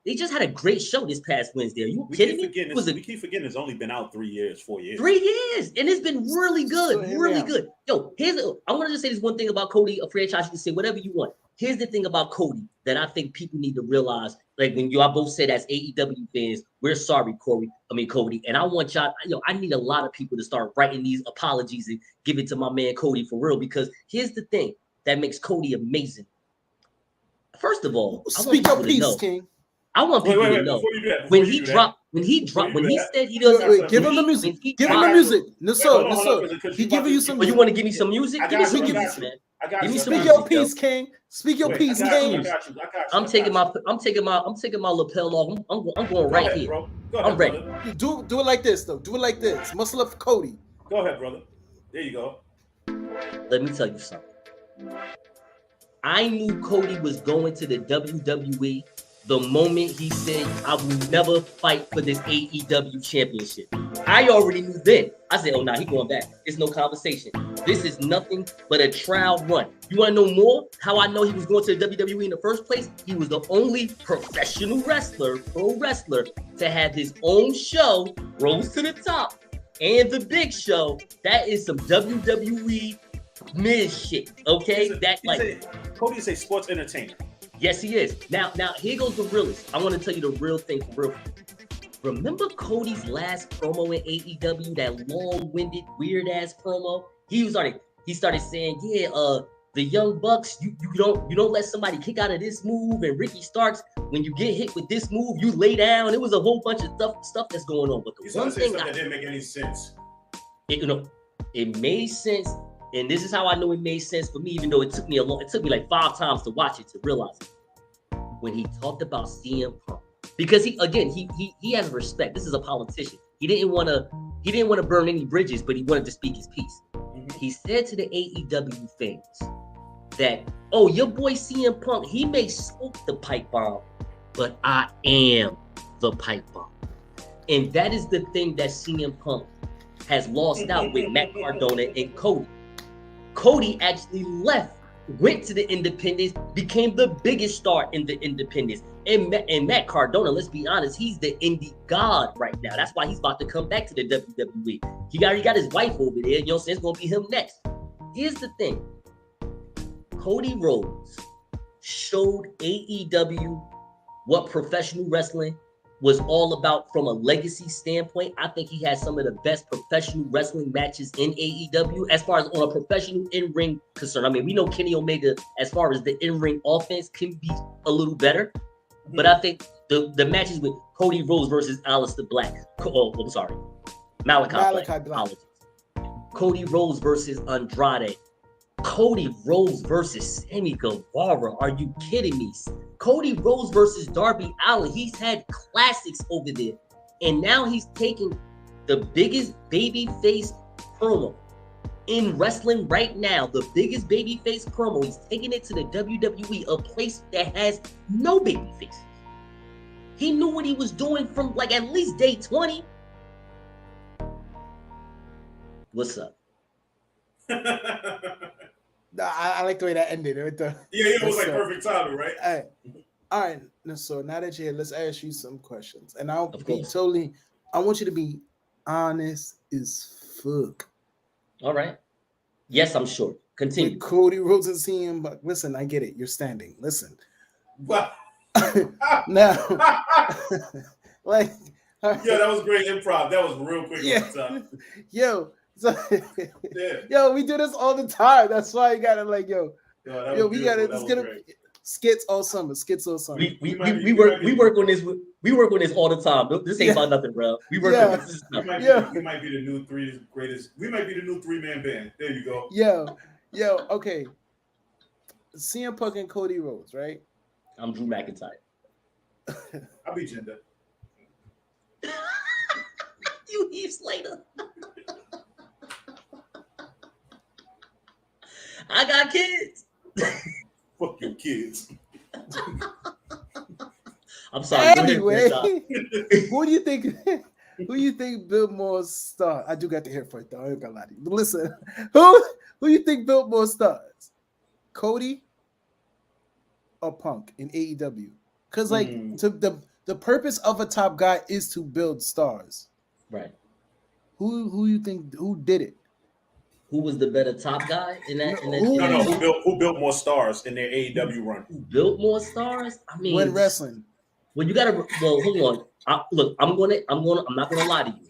Speaker 3: they just had a great show this past Wednesday. Are you kidding me?
Speaker 1: We keep forgetting it's only been out 4 years.
Speaker 3: 3 years. And it's been really good. Really good. Yo, I want to just say this one thing about Cody, a franchise. You can say whatever you want. Here's the thing about Cody that I think people need to realize. Like when y'all both said as AEW fans, we're sorry, Cody. And I want y'all, I need a lot of people to start writing these apologies and give it to my man Cody for real. Because here's the thing that makes Cody amazing. First of all,
Speaker 2: speak your piece, King.
Speaker 3: I want people to know when he said he doesn't.
Speaker 2: Give him the music. Give him the music. No, he giving you some.
Speaker 3: You want to give me some music? Give me some music, man. Give me some music. Speak your piece,
Speaker 2: King. Speak your piece, King.
Speaker 3: I got you. I'm taking my lapel off. I'm going right here. I'm ready.
Speaker 2: Do it like this though. Do it like this. Muscle up for Cody.
Speaker 1: Go ahead, brother. There you go.
Speaker 3: Let me tell you something. I knew Cody was going to the WWE the moment he said, I will never fight for this AEW championship. I already knew then. I said, oh, nah, he going back. It's no conversation. This is nothing but a trial run. You want to know more? How I know he was going to the WWE in the first place? He was the only professional wrestler, pro wrestler, to have his own show, Rose to the Top, and The Big Show. That is some WWE Miz shit, okay?
Speaker 1: Cody is a sports entertainer.
Speaker 3: Yes, he is. Now, here goes the realest. I want to tell you the real thing for real. Remember Cody's last promo in AEW, that long-winded, weird-ass promo? He started saying, yeah, the Young Bucks, you don't let somebody kick out of this move, and Ricky Starks, when you get hit with this move, you lay down. It was a whole bunch of stuff that's going on. But the one thing
Speaker 1: that didn't make any sense.
Speaker 3: It made sense. And this is how I know it made sense for me, even though it took me like 5 times to watch it to realize it. When he talked about CM Punk, because he has respect. This is a politician. He didn't want to burn any bridges, but he wanted to speak his piece. Mm-hmm. He said to the AEW fans that, oh, your boy CM Punk, he may smoke the pipe bomb, but I am the pipe bomb. And that is the thing that CM Punk has lost out with Matt Cardona and Cody. Cody actually went to the independents, became the biggest star in the independents. And Matt Cardona, let's be honest, he's the indie god right now. That's why he's about to come back to the WWE. He got his wife over there. You know what I'm saying? It's going to be him next. Here's the thing. Cody Rhodes showed AEW what professional wrestling was all about from a legacy standpoint. I think he has some of the best professional wrestling matches in AEW as far as on a professional in-ring concern. I mean, we know Kenny Omega, as far as the in-ring offense, can be a little better. Mm-hmm. But I think the matches with Cody Rhodes versus Aleister Black. Malachi Black. Cody Rhodes versus Andrade. Cody Rhodes versus Sammy Guevara. Are you kidding me? Cody Rhodes versus Darby Allin. He's had classics over there. And now he's taking the biggest babyface promo in wrestling right now. The biggest babyface promo. He's taking it to the WWE, a place that has no babyfaces. He knew what he was doing from like at least day 20. What's up?
Speaker 2: I like the way that ended.
Speaker 1: It was like perfect timing, right?
Speaker 2: All right. So now that you're here, let's ask you some questions. And I want you to be honest as fuck.
Speaker 3: All right. Yes, I'm sure. Continue.
Speaker 2: With Cody Rhodes and CM Punk. Listen, I get it. You're standing. Listen.
Speaker 1: Wow.
Speaker 2: Now, like,
Speaker 1: that was great improv. That was real quick.
Speaker 2: Yo, we do this all the time. That's why you gotta like, we gotta. It's gonna skits all summer.
Speaker 3: We work on this. We work on this all the time. This ain't about nothing, bro. We work on this.
Speaker 1: We might be the new greatest. We might be the new 3-man band. There you go.
Speaker 2: Yo. Okay. CM Punk and Cody Rhodes, right?
Speaker 3: I'm Drew McIntyre.
Speaker 1: I'll be Jinder.
Speaker 3: You Heath Slater. I got kids.
Speaker 1: Fuck your kids.
Speaker 3: I'm sorry.
Speaker 2: Anyway, who do you think? Who you think built more stars? I do got the hair for it though. I ain't gonna lie to you. But listen, who you think built more stars? Cody or Punk in AEW? Because like the purpose of a top guy is to build stars.
Speaker 3: Right.
Speaker 2: Who you think did it?
Speaker 3: Who was the better top guy in that?
Speaker 1: Who built more stars in their AEW run?
Speaker 3: Who built more stars? I mean,
Speaker 2: when wrestling.
Speaker 3: Well, you gotta. Well, hold on. I'm not gonna lie to you.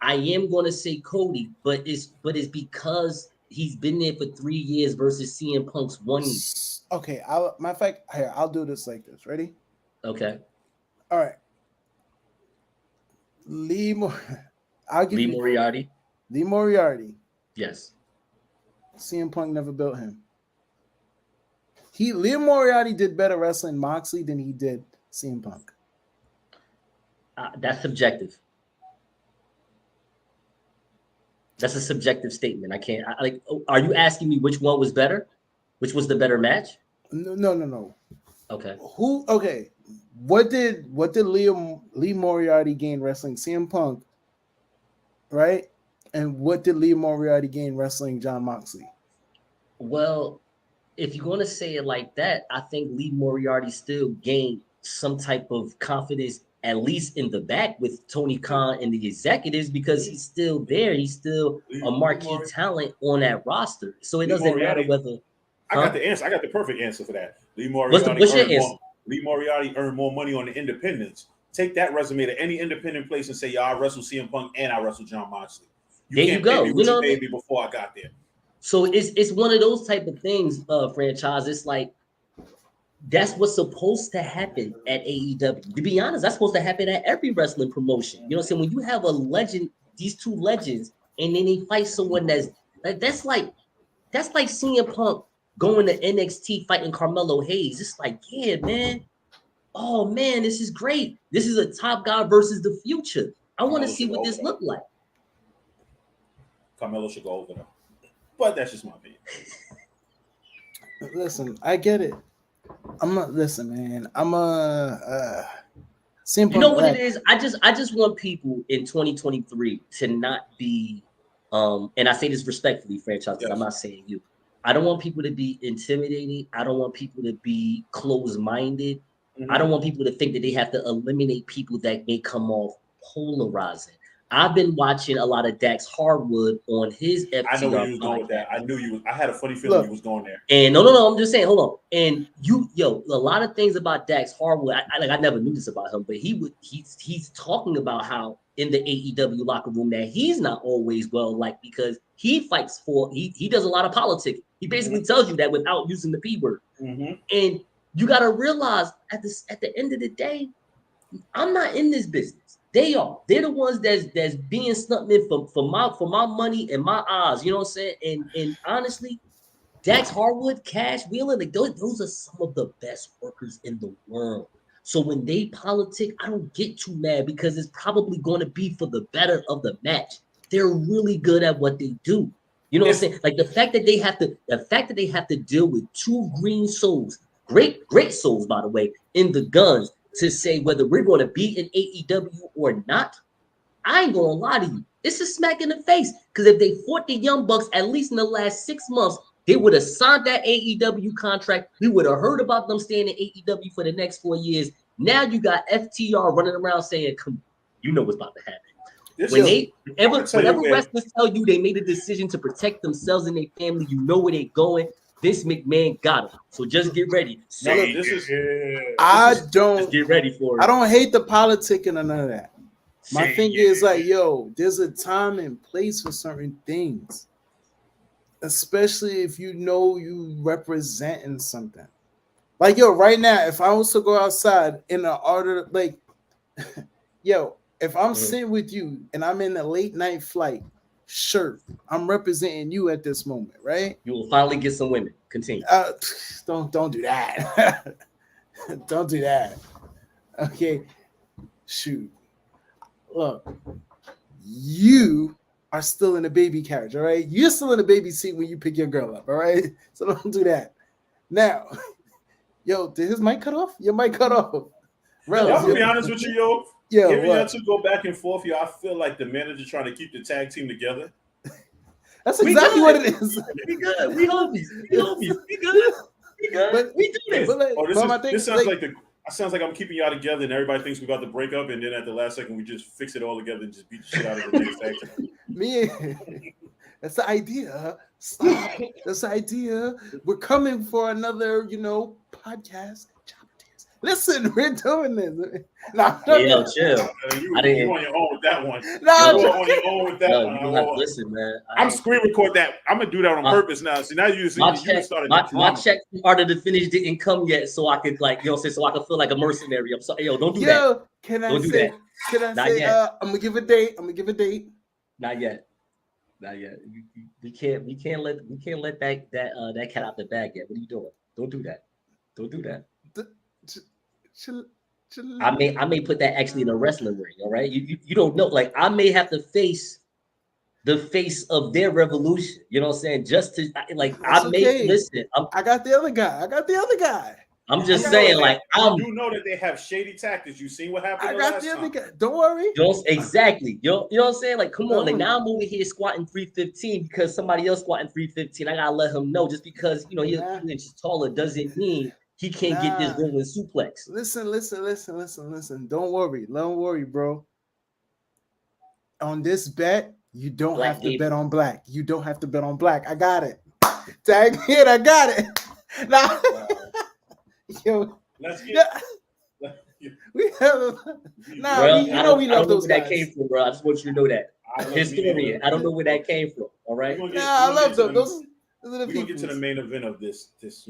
Speaker 3: I am gonna say Cody, but it's because he's been there for 3 years versus CM Punk's 1 year.
Speaker 2: Okay, matter of fact, here, I'll do this like this. Ready?
Speaker 3: Okay.
Speaker 2: All right. I'll give
Speaker 3: Lee
Speaker 2: you
Speaker 3: Moriarty.
Speaker 2: Lee Moriarty.
Speaker 3: Yes.
Speaker 2: CM Punk never built him. Lee Moriarty did better wrestling Moxley than he did CM Punk.
Speaker 3: That's subjective. That's a subjective statement. I can't. Are you asking me which one was better? Which was the better match?
Speaker 2: No.
Speaker 3: Okay.
Speaker 2: Okay. What did Lee Moriarty gain wrestling CM Punk? Right? And what did Lee Moriarty gain wrestling Jon Moxley?
Speaker 3: Well, if you're going to say it like that, I think Lee Moriarty still gained some type of confidence, at least in the back with Tony Khan and the executives, because he's still there. He's still a marquee talent on that roster. So it doesn't matter whether.
Speaker 1: I got the answer. I got the perfect answer for that. Lee Moriarty Lee Moriarty earned more money on the independents. Take that resume to any independent place and say, "Yeah, I wrestled CM Punk and I wrestled Jon Moxley."
Speaker 3: There you go.
Speaker 1: You paid me before I got there.
Speaker 3: So it's one of those type of things, franchise. It's like that's what's supposed to happen at AEW. To be honest, that's supposed to happen at every wrestling promotion. You know what I'm saying? When you have a legend, these two legends, and then they fight someone that's like CM Punk going to NXT fighting Carmelo Hayes. It's like, yeah, man. Oh man, this is great. This is a top guy versus the future. I want to see what this look like.
Speaker 1: Carmelo should go over there. But that's just my opinion.
Speaker 2: Listen, I get it. Listen, man.
Speaker 3: You know what it is? I just want people in 2023 to not be and I say this respectfully, franchise, because I'm not saying you. I don't want people to be intimidated. I don't want people to be closed-minded. Mm-hmm. I don't want people to think that they have to eliminate people that may come off polarizing. I've been watching a lot of Dax Harwood on his FTR.
Speaker 1: I know where you was going with that. I knew you. I had a funny feeling you was going there.
Speaker 3: And no. I'm just saying. Hold on. And a lot of things about Dax Harwood. I never knew this about him, but he's talking about how in the AEW locker room that he's not always well liked because he fights for. He does a lot of politics. He basically tells you that without using the P word. Mm-hmm. And you got to realize at the end of the day, I'm not in this business. They are. They're the ones that's being snubbed in for my money and my eyes. You know what I'm saying? And honestly, Dax Harwood, Cash Wheeler, those are some of the best workers in the world. So when they politic, I don't get too mad because it's probably going to be for the better of the match. They're really good at what they do. You know what I'm saying? Like the fact that they have to deal with two green souls, great souls, by the way, in the guns. To say whether we're going to be in AEW or not, I ain't going to lie to you. It's a smack in the face. Because if they fought the Young Bucks, at least in the last 6 months, they would have signed that AEW contract. We would have heard about them staying in AEW for the next 4 years. Now you got FTR running around saying, "Come, you know what's about to happen." Whenever wrestlers tell you they made a decision to protect themselves and their family, you know where they're going. Vince McMahon got him. So just get ready.
Speaker 1: Just
Speaker 3: get ready for it.
Speaker 2: I don't hate the politicking or none of that. My thing is like, there's a time and place for certain things. Especially if you know you representing something. Like, right now, if I was to go outside in the order, like, if I'm sitting with you and I'm in a late night flight, sure, I'm representing you at this moment, right?
Speaker 3: You will finally get some women. Continue.
Speaker 2: Don't do that. Don't do that. Okay. Shoot. Look, you are still in a baby carriage, all right? You're still in a baby seat when you pick your girl up, all right? So don't do that. Now, did his mic cut off? Your mic cut off.
Speaker 1: I'll be honest with you, Giving y'all two go back and forth, I feel like the manager trying to keep the tag team together.
Speaker 2: That's exactly what it is.
Speaker 3: We good. We homies. We good. But we do this.
Speaker 1: Sounds like I'm keeping y'all together, and everybody thinks we're about to break up, and then at the last second we just fix it all together and just beat the shit out of the next tag team.
Speaker 2: That's the idea. Stop. That's the idea. We're coming for another, podcast. Listen, we're doing this. No,
Speaker 3: Hey, yo, chill.
Speaker 1: You
Speaker 3: I didn't.
Speaker 1: on your own with that one.
Speaker 2: No,
Speaker 1: You on your own with that
Speaker 3: No,
Speaker 1: one.
Speaker 3: you don't have to listen, man.
Speaker 1: I'm screen record that. I'm gonna do that on purpose now. See, now you started the
Speaker 3: my
Speaker 1: drama.
Speaker 3: check started to finish didn't come yet, so I could like, you know what I'm saying, so I could feel like a mercenary. I'm sorry, yo, don't do that.
Speaker 2: Yo, can I
Speaker 3: Don't do
Speaker 2: say?
Speaker 3: that.
Speaker 2: Can I
Speaker 3: Not
Speaker 2: say?
Speaker 3: yet.
Speaker 2: I'm gonna give a date.
Speaker 3: Not yet. We can't let that cat out the bag yet. What are you doing? Don't do that. Don't do that.
Speaker 2: Chill.
Speaker 3: I may put that actually in a wrestling ring. All right, you don't know. Like I may have to face the face of their revolution. You know what I'm saying? Just to like,
Speaker 2: That's
Speaker 3: I may
Speaker 2: okay.
Speaker 3: listen.
Speaker 2: I got the other guy.
Speaker 3: I'm just saying, like,
Speaker 1: you know that they have shady tactics. You seen what happened?
Speaker 2: I got the other guy. Don't worry.
Speaker 3: Exactly. You know what I'm saying? Like, come on. Like
Speaker 2: No.
Speaker 3: now I'm over here squatting 315 because somebody else squatting 315. I gotta let him know just because he's a few inches taller doesn't mean he can't get this rolling suplex.
Speaker 2: Listen. Don't worry, bro. On this bet, you don't have to bet on black. You don't have to bet on black. I got it. Tag hit. I got it. Now, yo,
Speaker 1: let's get.
Speaker 2: We have. Nah,
Speaker 3: bro,
Speaker 2: we love those guys.
Speaker 3: That came from, bro. I just want you to know that. Historian. I don't know where that came from. All right.
Speaker 2: I love them. Those are the people.
Speaker 1: We're gonna get to the main event of this, because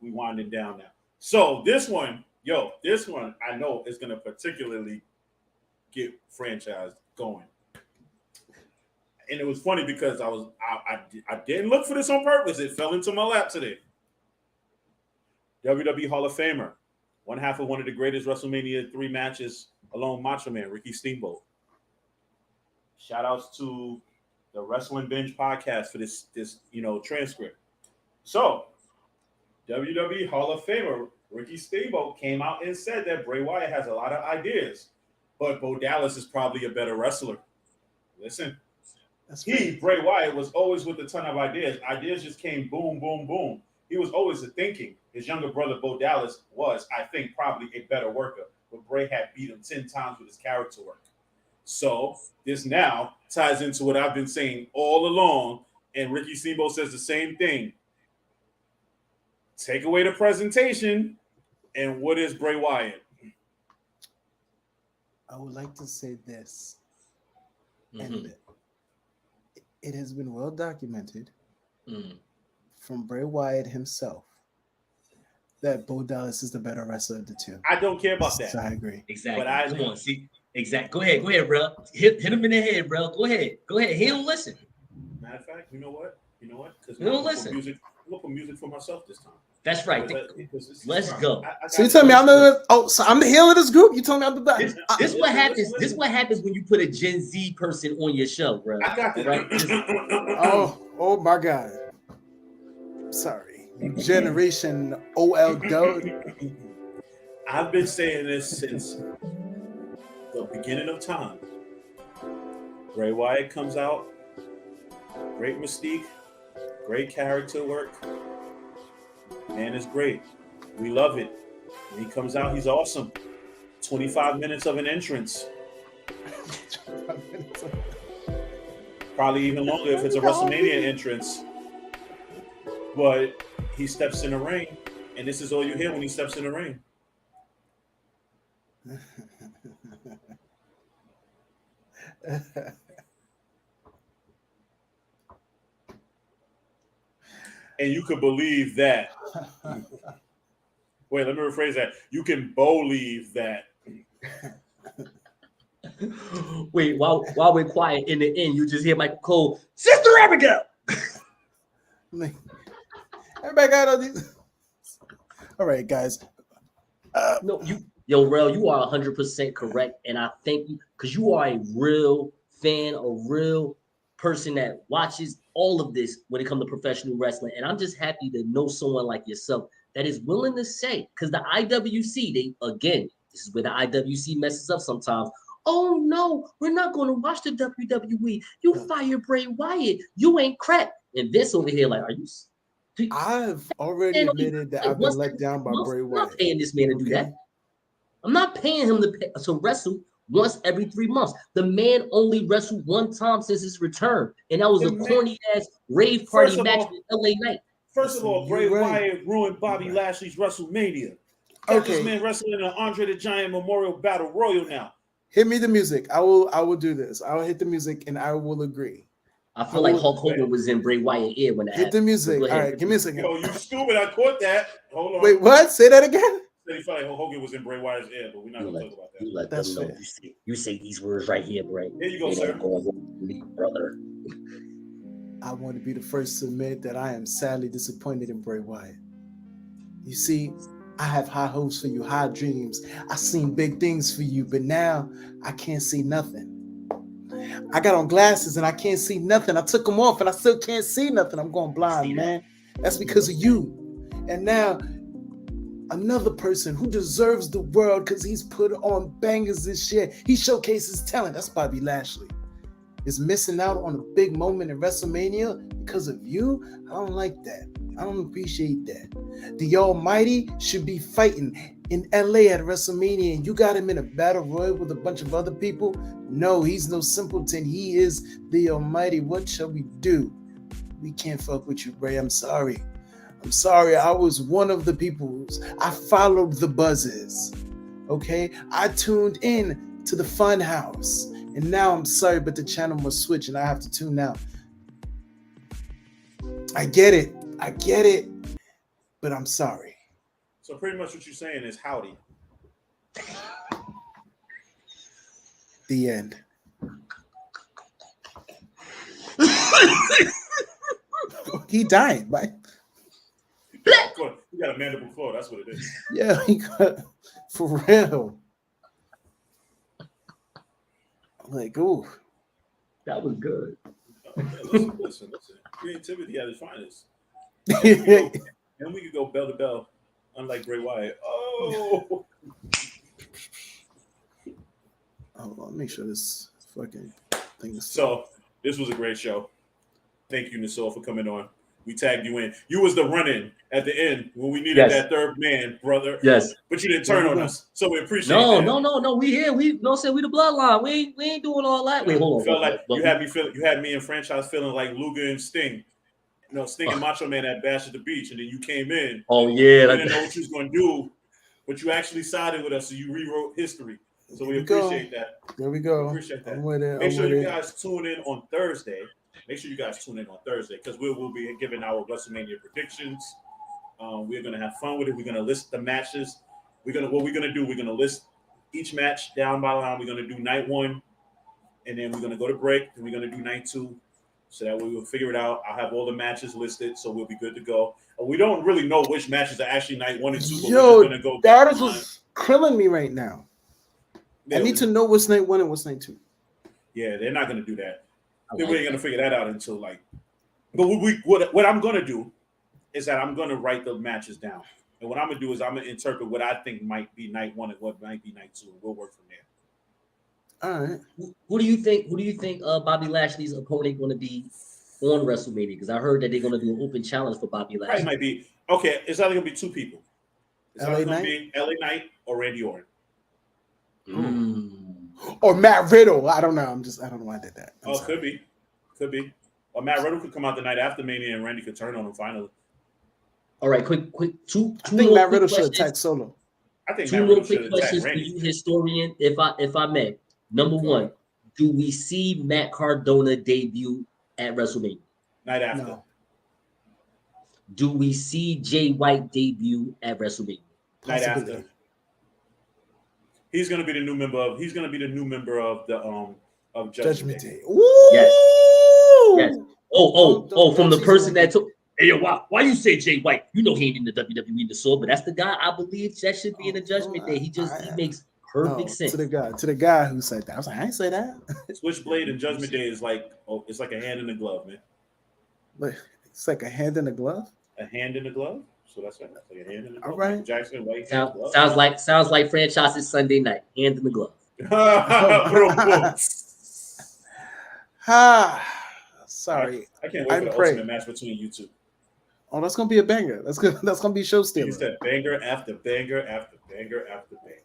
Speaker 1: we winding down now. So this one I know is gonna particularly get franchise going. And it was funny because I didn't look for this on purpose. It fell into my lap today. WWE Hall of Famer, one half of one of the greatest WrestleMania 3 matches, along Macho Man, Ricky Steamboat. Shout outs to the Wrestling Binge podcast for this transcript. So, WWE Hall of Famer Ricky Steamboat came out and said that Bray Wyatt has a lot of ideas, but Bo Dallas is probably a better wrestler. Listen, Bray Wyatt was always with a ton of ideas. Ideas just came boom, boom, boom. He was always thinking. His younger brother, Bo Dallas, was, I think, probably a better worker, but Bray had beat him 10 times with his character work. So this now ties into what I've been saying all along, and Ricky Steamboat says the same thing. Take away the presentation, and what is Bray Wyatt?
Speaker 2: I would like to say this, and it has been well documented from Bray Wyatt himself that Bo Dallas is the better wrestler of the two.
Speaker 1: I don't care about that.
Speaker 2: So I agree.
Speaker 3: Exactly. But come on, see. Exactly. Go ahead, bro. Hit him in the head, bro. Go ahead. He don't listen.
Speaker 1: Matter of fact, you know what? Because
Speaker 3: he don't listen.
Speaker 1: I'm gonna put music for myself this time.
Speaker 3: That's right. Let's go.
Speaker 2: So you tell me I'm the heel of this group? You told me I'm the best.
Speaker 3: This what happens. This what happens when you put a Gen Z person on your show, bro.
Speaker 1: I got this.
Speaker 3: Right?
Speaker 2: Oh my God. Sorry. Generation OLW.
Speaker 1: I've been saying this since the beginning of time. Bray Wyatt comes out, great mystique, great character work. Man is great. We love it. When he comes out, he's awesome. 25 minutes of an entrance. Probably even longer if it's a WrestleMania entrance. But he steps in the ring, and this is all you hear when he steps in the ring. And you could believe that. Wait, let me rephrase that. You can believe that.
Speaker 3: Wait, while we're quiet in the end, you just hear Michael Cole, Sister Abigail.
Speaker 2: Everybody got all these. All right, guys.
Speaker 3: Rel, you are 100% correct, and I thank you because you are a real fan, a real person that watches all of this when it comes to professional wrestling. And I'm just happy to know someone like yourself that is willing to say, because the IWC, this is where the IWC messes up sometimes. Oh no, we're not going to watch the WWE. You fire Bray Wyatt. You ain't crap. And this over here, like, are you?
Speaker 2: I've already admitted that I've been let down by Bray Wyatt.
Speaker 3: I'm not paying this man to do that. I'm not paying him to wrestle once every 3 months. The man only wrestled one time since his return, and that was a corny-ass rave party match with LA Knight.
Speaker 1: First of all, Bray Wyatt ruined Bobby Lashley's WrestleMania. Got this man wrestling in an Andre the Giant Memorial Battle Royal now.
Speaker 2: Hit me the music. I will do this. I'll hit the music and I will agree.
Speaker 3: I feel like Hulk Hogan was in Bray Wyatt ear when that
Speaker 2: hit the music.
Speaker 3: So
Speaker 2: all right, give me a second.
Speaker 1: Yo, you stupid. I caught that. Hold on.
Speaker 2: Wait, what? Say that again.
Speaker 1: He felt like Hulk Hogan was in Bray Wyatt's ear, but we're not going to talk about that.
Speaker 3: You let
Speaker 2: That's
Speaker 3: them know. You say these words right here, Bray.
Speaker 1: Here you go, sir.
Speaker 3: Brother.
Speaker 2: I want to be the first to admit that I am sadly disappointed in Bray Wyatt. You see, I have high hopes for you, high dreams. I seen big things for you, but now I can't see nothing. I got on glasses and I can't see nothing. I took them off and I still can't see nothing. I'm going blind, man. That's because of you. And now another person who deserves the world because he's put on bangers this year. He showcases talent. That's Bobby Lashley. Is missing out on a big moment in WrestleMania because of you. I don't like that. I don't appreciate that. The Almighty should be fighting in LA at WrestleMania and you got him in a battle royal with a bunch of other people. No, he's no simpleton. He is the Almighty. What shall we do? We can't fuck with you, Bray. I'm sorry. I'm sorry. I was one of the people. I followed the buzzes. Okay? I tuned in to the Fun House. And now I'm sorry, but the channel must switch and I have to tune out. I get it. But I'm sorry.
Speaker 1: So pretty much what you're saying is howdy.
Speaker 2: The end. He died, right?
Speaker 1: You got a mandible claw. That's what it is.
Speaker 2: Yeah, he got for real. I'm like, ooh.
Speaker 3: That was good.
Speaker 1: Listen. Creativity at its finest. And we could go bell to bell, unlike Bray Wyatt. Oh,
Speaker 2: I'll make sure this fucking thing is.
Speaker 1: So this was a great show. Thank you, Nassau, for coming on. We tagged you in. You was the run-in at the end when we needed that third man, brother.
Speaker 3: Yes.
Speaker 1: But you didn't turn on us, so we appreciate
Speaker 3: that.
Speaker 1: No.
Speaker 3: We here. We don't say we the bloodline. We ain't doing all that. Wait, hold on.
Speaker 1: You had me in franchise feeling like Luger and Sting. Sting and Macho Man at Bash at the Beach, and then you came in.
Speaker 3: Oh yeah.
Speaker 1: You didn't know what you was going to do, but you actually sided with us, so you rewrote history. So we appreciate that.
Speaker 2: There we go.
Speaker 1: Appreciate that.
Speaker 2: Make
Speaker 1: sure you guys tune in on Thursday. Make sure you guys tune in on Thursday because we will be giving our WrestleMania predictions. We're gonna have fun with it. We're gonna list the matches. We're gonna list each match down by line. We're gonna do night 1, and then we're gonna go to break. And we're gonna do night 2, so that way we'll figure it out. I'll have all the matches listed, so we'll be good to go. We don't really know which matches are actually night 1 and 2. But we're just gonna go.
Speaker 2: That is what's killing me right now. I need to know what's night 1 and what's night 2.
Speaker 1: Yeah, they're not gonna do that. We ain't gonna figure that out until But what I'm gonna do is that I'm gonna write the matches down, and what I'm gonna do is I'm gonna interpret what I think might be night 1 and what might be night 2, and we'll work from there.
Speaker 2: All right.
Speaker 3: Who do you think Bobby Lashley's opponent going to be on WrestleMania? Because I heard that they're going to do an open challenge for Bobby Lashley.
Speaker 1: Probably might be okay. It's either gonna be 2 people. It's either gonna be LA Knight or Randy Orton.
Speaker 2: Or Matt Riddle. I don't know. I don't know why I did that.
Speaker 1: Could be. Or Matt Riddle could come out the night after Mania and Randy could turn on him finally.
Speaker 3: All right, quick. Two
Speaker 2: I think Matt Riddle should attack Solo.
Speaker 1: I think
Speaker 3: two more quick questions for you, historian, if I may. Number 1, do we see Matt Cardona debut at WrestleMania?
Speaker 1: Night after.
Speaker 2: No.
Speaker 3: Do we see Jay White debut at WrestleMania?
Speaker 1: Night after. He's gonna be the new member of. He's gonna be the new member of the of Judgment Day.
Speaker 2: Ooh.
Speaker 3: Yes. Oh! From the person that took. Hey, why you say Jay White? You know he ain't in the WWE the soul, but that's the guy I believe that should be in the Judgment Day. He makes perfect sense.
Speaker 2: To the guy who said that, I was like, I ain't say that.
Speaker 1: Switchblade and Judgment Day is it's like a hand in the glove, man.
Speaker 2: But it's like a hand in the glove.
Speaker 1: A hand in the glove. So that's right. That's like a hand in the glove.
Speaker 2: All right.
Speaker 1: Michael Jackson, White.
Speaker 3: Sounds like franchise's Sunday night. Hand in the glove.
Speaker 2: Sorry.
Speaker 1: I can't wait for the ultimate match between you two.
Speaker 2: Oh, that's gonna be a banger. That's gonna be show stealer.
Speaker 1: He said banger after banger after banger after banger.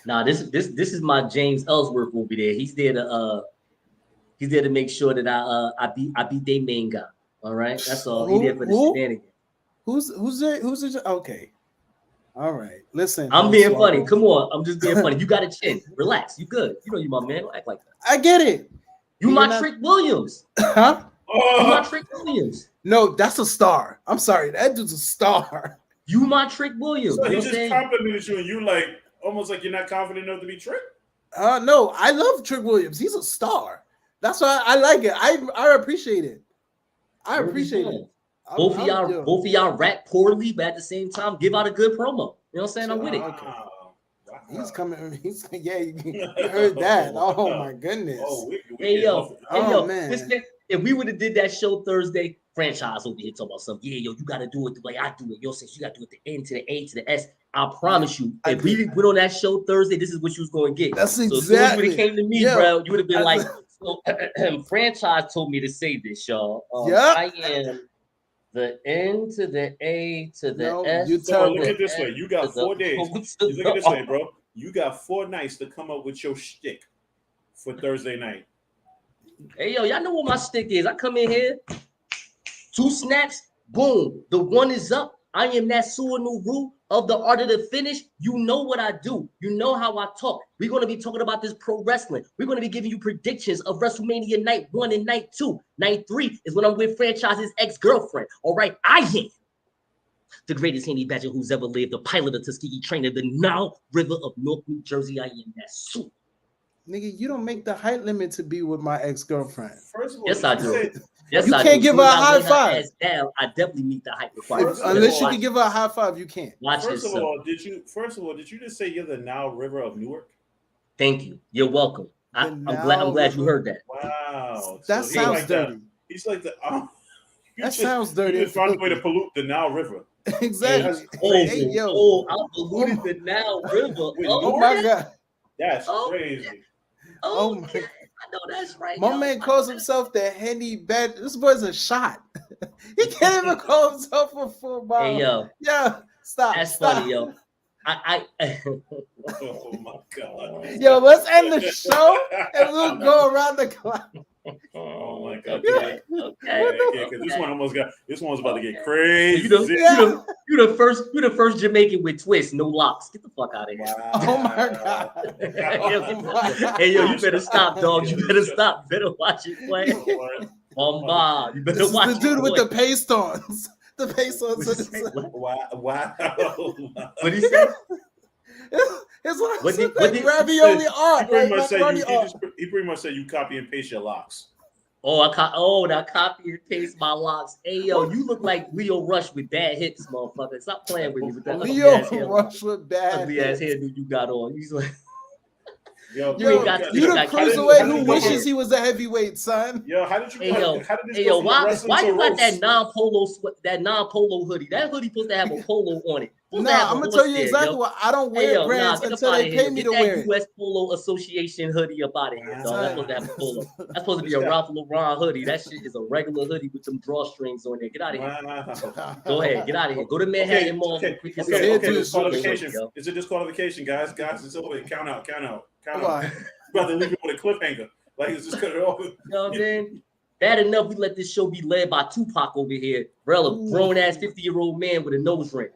Speaker 3: Nah, this is my James Ellsworth over there. He's there to make sure that I beat their main guy. All right, that's all. He's there for the shenanigans.
Speaker 2: Who's there? Okay. All right. Listen.
Speaker 3: I'm being funny. Come on. I'm just being funny. You got a chin. Relax. You good. You know you my man. Don't act like that.
Speaker 2: I get it.
Speaker 3: You my Trick Williams.
Speaker 2: Huh?
Speaker 3: You my Trick Williams.
Speaker 2: No, that's a star. I'm sorry. That dude's a star.
Speaker 3: You my Trick Williams.
Speaker 1: So
Speaker 3: you
Speaker 1: he just complimented you and you like almost like you're not confident enough to be Trick?
Speaker 2: No, I love Trick Williams. He's a star. That's why I like it. I appreciate it. I appreciate it.
Speaker 3: Both of y'all rap poorly, but at the same time, give out a good promo. You know what I'm saying? I'm with it.
Speaker 2: Okay. Wow. He's coming. You heard that. Oh my goodness.
Speaker 3: Hey yo, man. If we would have did that show Thursday, franchise over here talking about something. Yeah, yo, you gotta do it the way I do it. Yo, since you gotta do it the N to the A to the S. I promise you, if we went on that show Thursday, this is what you was going to get.
Speaker 2: That's exactly.
Speaker 3: So as soon as you came to me, bro, you would have been like, so, franchise told me to say this, y'all. I am the N to the A to the S.
Speaker 1: So look at it this way. You got 4 days. Look at this way, bro. You got 4 nights to come up with your shtick for Thursday night.
Speaker 3: Hey, yo, y'all know what my stick is. I come in here, 2 snaps, boom. The 1 is up. I am that Suanuru of the art of the finish. You know what I do. You know how I talk. We're going to be talking about this pro wrestling. We're going to be giving you predictions of WrestleMania night 1 and night 2. Night 3 is when I'm with franchise's ex-girlfriend. All right, I am the greatest handy badger who's ever lived, the pilot of Tuskegee trainer, the Nile River of North New Jersey. I am that suit.
Speaker 2: Nigga, you don't make the height limit to be with my ex-girlfriend.
Speaker 1: First of all,
Speaker 3: yes, I do. Yes,
Speaker 2: you can't give her a high five.
Speaker 3: Down, I definitely meet the height requirement.
Speaker 2: Unless you can give her a high five, you can't.
Speaker 1: First of all, did you just say you're the Nile River of Newark?
Speaker 3: Thank you. You're welcome. I'm glad you heard that.
Speaker 1: Wow.
Speaker 2: That
Speaker 1: so
Speaker 2: sounds dirty.
Speaker 1: He's like the
Speaker 2: sounds dirty.
Speaker 1: You just found a way to pollute the Nile River.
Speaker 2: Exactly.
Speaker 3: I polluted the Nile River.
Speaker 2: Oh my God.
Speaker 1: That's crazy.
Speaker 3: Oh my God. I know that's right.
Speaker 2: My man calls himself the Henny Bad. This boy's a shot. He can't even call himself a full bottle.
Speaker 3: Hey yo.
Speaker 2: Yeah. Stop.
Speaker 3: That's
Speaker 2: stop.
Speaker 3: funny, yo.
Speaker 1: Oh my God.
Speaker 2: Yo, let's end the show and we'll go around the clock.
Speaker 1: Oh my God.
Speaker 3: Okay.
Speaker 1: Because this one's about to get crazy.
Speaker 3: You the first Jamaican with twists, no locks. Get the fuck out of here.
Speaker 1: Wow.
Speaker 2: Oh my God.
Speaker 3: Hey yo, you better stop, dog. You better stop. Better watch it play. Bomba. You better watch
Speaker 2: the dude with the paste ons. The paste ons.
Speaker 1: Wow.
Speaker 3: What he said?
Speaker 2: It's like ravioli art.
Speaker 1: He pretty much said you copy and paste your locks.
Speaker 3: I copy and paste my locks. Hey yo, you look like Leo Rush with bad hips, motherfucker. Stop playing with me with that
Speaker 2: Leo Rush with bad
Speaker 3: ugly ass hairdo you got on. He's like,
Speaker 2: you the cruiserweight who wishes he was a heavyweight, son.
Speaker 1: Yo, how did you?
Speaker 3: Why you got that non-polo hoodie? That hoodie supposed to have a polo on it.
Speaker 2: I'm gonna tell you exactly what I don't wear brands until they pay me to wear it.
Speaker 3: U.S. Polo Association hoodie up out of here, dog. That's supposed to have a polo. That's supposed to be a Ralph Lauren hoodie. That shit is a regular hoodie with some drawstrings on there. Get out of here. Go ahead, get out of here. Go to Manhattan Mall.
Speaker 1: Disqualification. It's a disqualification, guys. It's over. Count out. Brother, leave it with a cliffhanger. Like it's just cut it off.
Speaker 3: You know what I mean? Bad enough we let this show be led by Tupac over here. Rella, grown-ass 50-year-old man with a nose ring.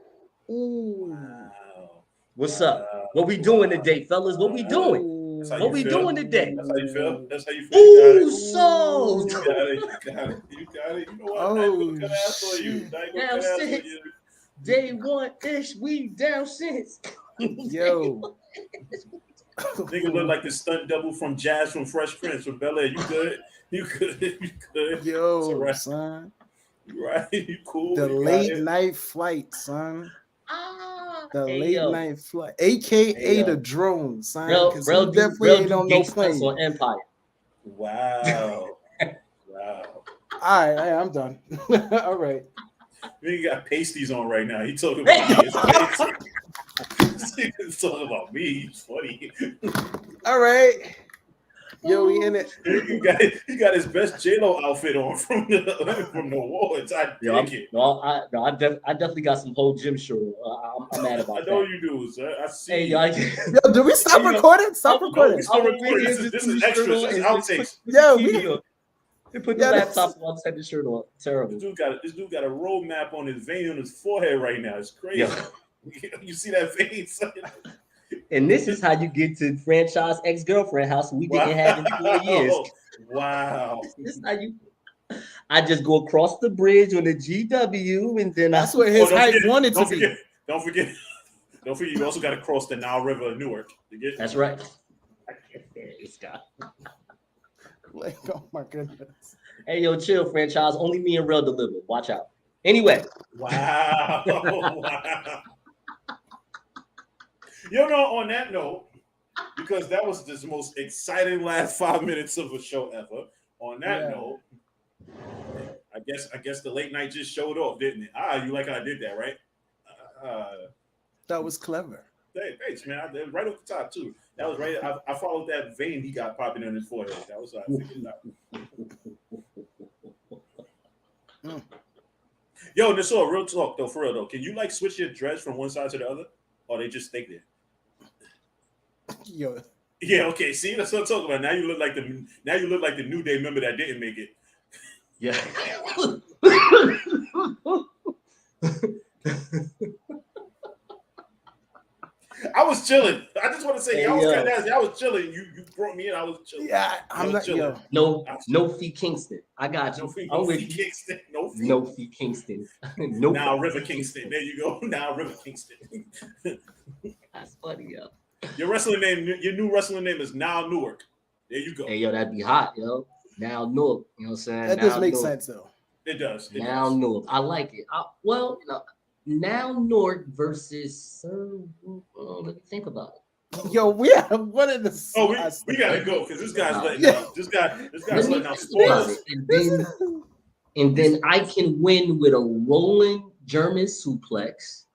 Speaker 2: Ooh.
Speaker 1: Wow.
Speaker 3: What's up? What we doing today, fellas? What we doing? What we doing today?
Speaker 1: That's how you feel.
Speaker 3: Ooh, so.
Speaker 1: You got it. You know what? Oh, good ass on you.
Speaker 3: Down since day 1-ish, we down since.
Speaker 2: Yo.
Speaker 1: Nigga look like the stunt double from Jazz from Fresh Prince from Bel Air. You good.
Speaker 2: Yo,
Speaker 1: right.
Speaker 2: son.
Speaker 1: You right. You cool.
Speaker 2: The late night flight, son. Night flight, aka the drone, son. Because he definitely ain't on no plane.
Speaker 3: On Empire.
Speaker 1: Wow.
Speaker 2: All right, I'm done. All right.
Speaker 1: You got pasties on right now. He talking about me. He's talking about me. It's funny.
Speaker 2: All right. Yo, we in it.
Speaker 1: He got his best J-Lo outfit on from the awards. I
Speaker 3: definitely got some whole gym shirt. I'm mad about that.
Speaker 1: I know you do, sir. I see.
Speaker 2: Hey, yo, did we stop recording? Stop recording.
Speaker 1: This is extra. This is outtakes.
Speaker 2: Yo,
Speaker 3: they put the laptop on, set the shirt on. Terrible.
Speaker 1: This dude got a roadmap on his vein on his forehead right now. It's crazy. You see that face?
Speaker 3: And this is how you get to franchise ex-girlfriend house we didn't have in 4 years.
Speaker 1: Wow.
Speaker 3: This is how you. I just go across the bridge on the GW, and then
Speaker 2: that's where his height wanted to be.
Speaker 1: Don't forget. You also got to cross the Nile River in Newark.
Speaker 3: That's right. I can't stand this guy.
Speaker 2: Like, oh my goodness.
Speaker 3: Hey, yo, chill, franchise. Only me and Real deliver. Watch out. Anyway.
Speaker 1: Wow. Wow. You know, on that note, because that was the most exciting last 5 minutes of a show ever. On that note, I guess the late night just showed off, didn't it? You like how I did that, right?
Speaker 2: That was clever.
Speaker 1: Hey, thanks, man. I did right off the top too. That was right. I followed that vein he got popping on his forehead. That was how I figured it out. Yo, this all real talk though, for real though. Can you like switch your dreads from one side to the other, or they just stay there?
Speaker 2: Yo.
Speaker 1: Yeah. Okay. See, that's what I'm talking about. Now you look like the New Day member that didn't make it.
Speaker 3: Yeah.
Speaker 1: I was chilling. I just want to say, I was chilling. You brought me in. I was chilling.
Speaker 2: Yeah, I'm not chilling.
Speaker 3: No Fee Kingston. I got you.
Speaker 1: No Fee Kingston.
Speaker 3: No Fee Kingston. No.
Speaker 1: Now River Kingston. There you go. Now River Kingston.
Speaker 3: That's funny, yo.
Speaker 1: Your new wrestling name is Now Newark. There you go.
Speaker 3: Hey, yo, that'd be hot, yo. Now Newark. You know what I'm saying?
Speaker 2: That does make sense, though.
Speaker 1: It does.
Speaker 3: Now Newark. I like it. Now Newark versus Sir. Let me think about it.
Speaker 2: Yo, we have one of the.
Speaker 1: Oh, we gotta go because this guy's letting out. This guy's letting out spoilers.
Speaker 3: And then I can win with a rolling German suplex,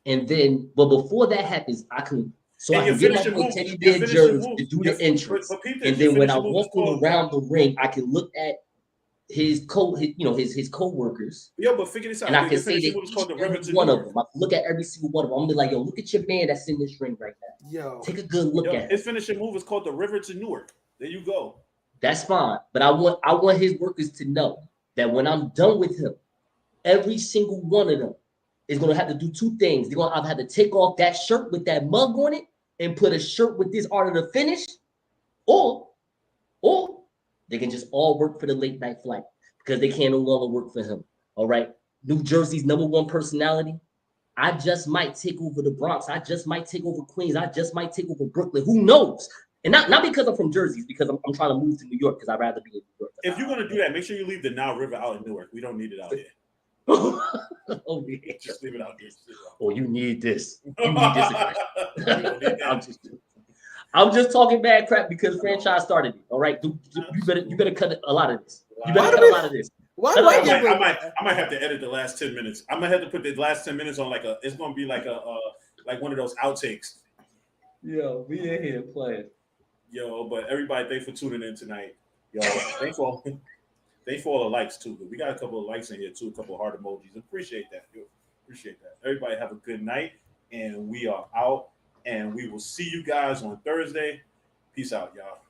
Speaker 3: and then, but before that happens, I can get my teddy bear jersey to do the entrance, and then when I walk around the ring, I can look at his co-workers.
Speaker 1: Yo, but figure this out.
Speaker 3: And I can say that one of them. I can look at every single one of them. I'm gonna be like, yo, look at your man that's in this ring right now.
Speaker 2: Yo,
Speaker 3: take a good look at it.
Speaker 1: His finishing move is called the River to Newark. There you go.
Speaker 3: That's fine, but I want his workers to know that when I'm done with him, every single one of them is gonna have to do two things. They're gonna either have to take off that shirt with that mug on it and put a shirt with this art of the finish, or they can just all work for the late night flight because they can no longer work for him. All right. New Jersey's #1 personality. I just might take over the Bronx. I just might take over Queens. I just might take over Brooklyn. Who knows? And not because I'm from Jersey, it's because I'm trying to move to New York because I'd rather be in New York.
Speaker 1: If you're gonna do that, make sure you leave the Nile River out in Newark. We don't need it out here.
Speaker 3: Oh, yeah.
Speaker 1: Just leave it out here.
Speaker 3: Oh, you need this. You need this. I'm just talking bad crap because franchise started it. All right, you better cut a lot of this. You better cut a lot of this.
Speaker 1: I might have to edit the last 10 minutes. I might have to put the last 10 minutes on it's gonna be like one of those outtakes.
Speaker 3: Yo, we in here playing.
Speaker 1: Yo, but everybody, thanks for tuning in tonight. Yo, thanks for all the likes too. We got a couple of likes in here too, a couple of heart emojis. Appreciate that. Yo, appreciate that. Everybody have a good night, and we are out. And we will see you guys on Thursday. Peace out, y'all.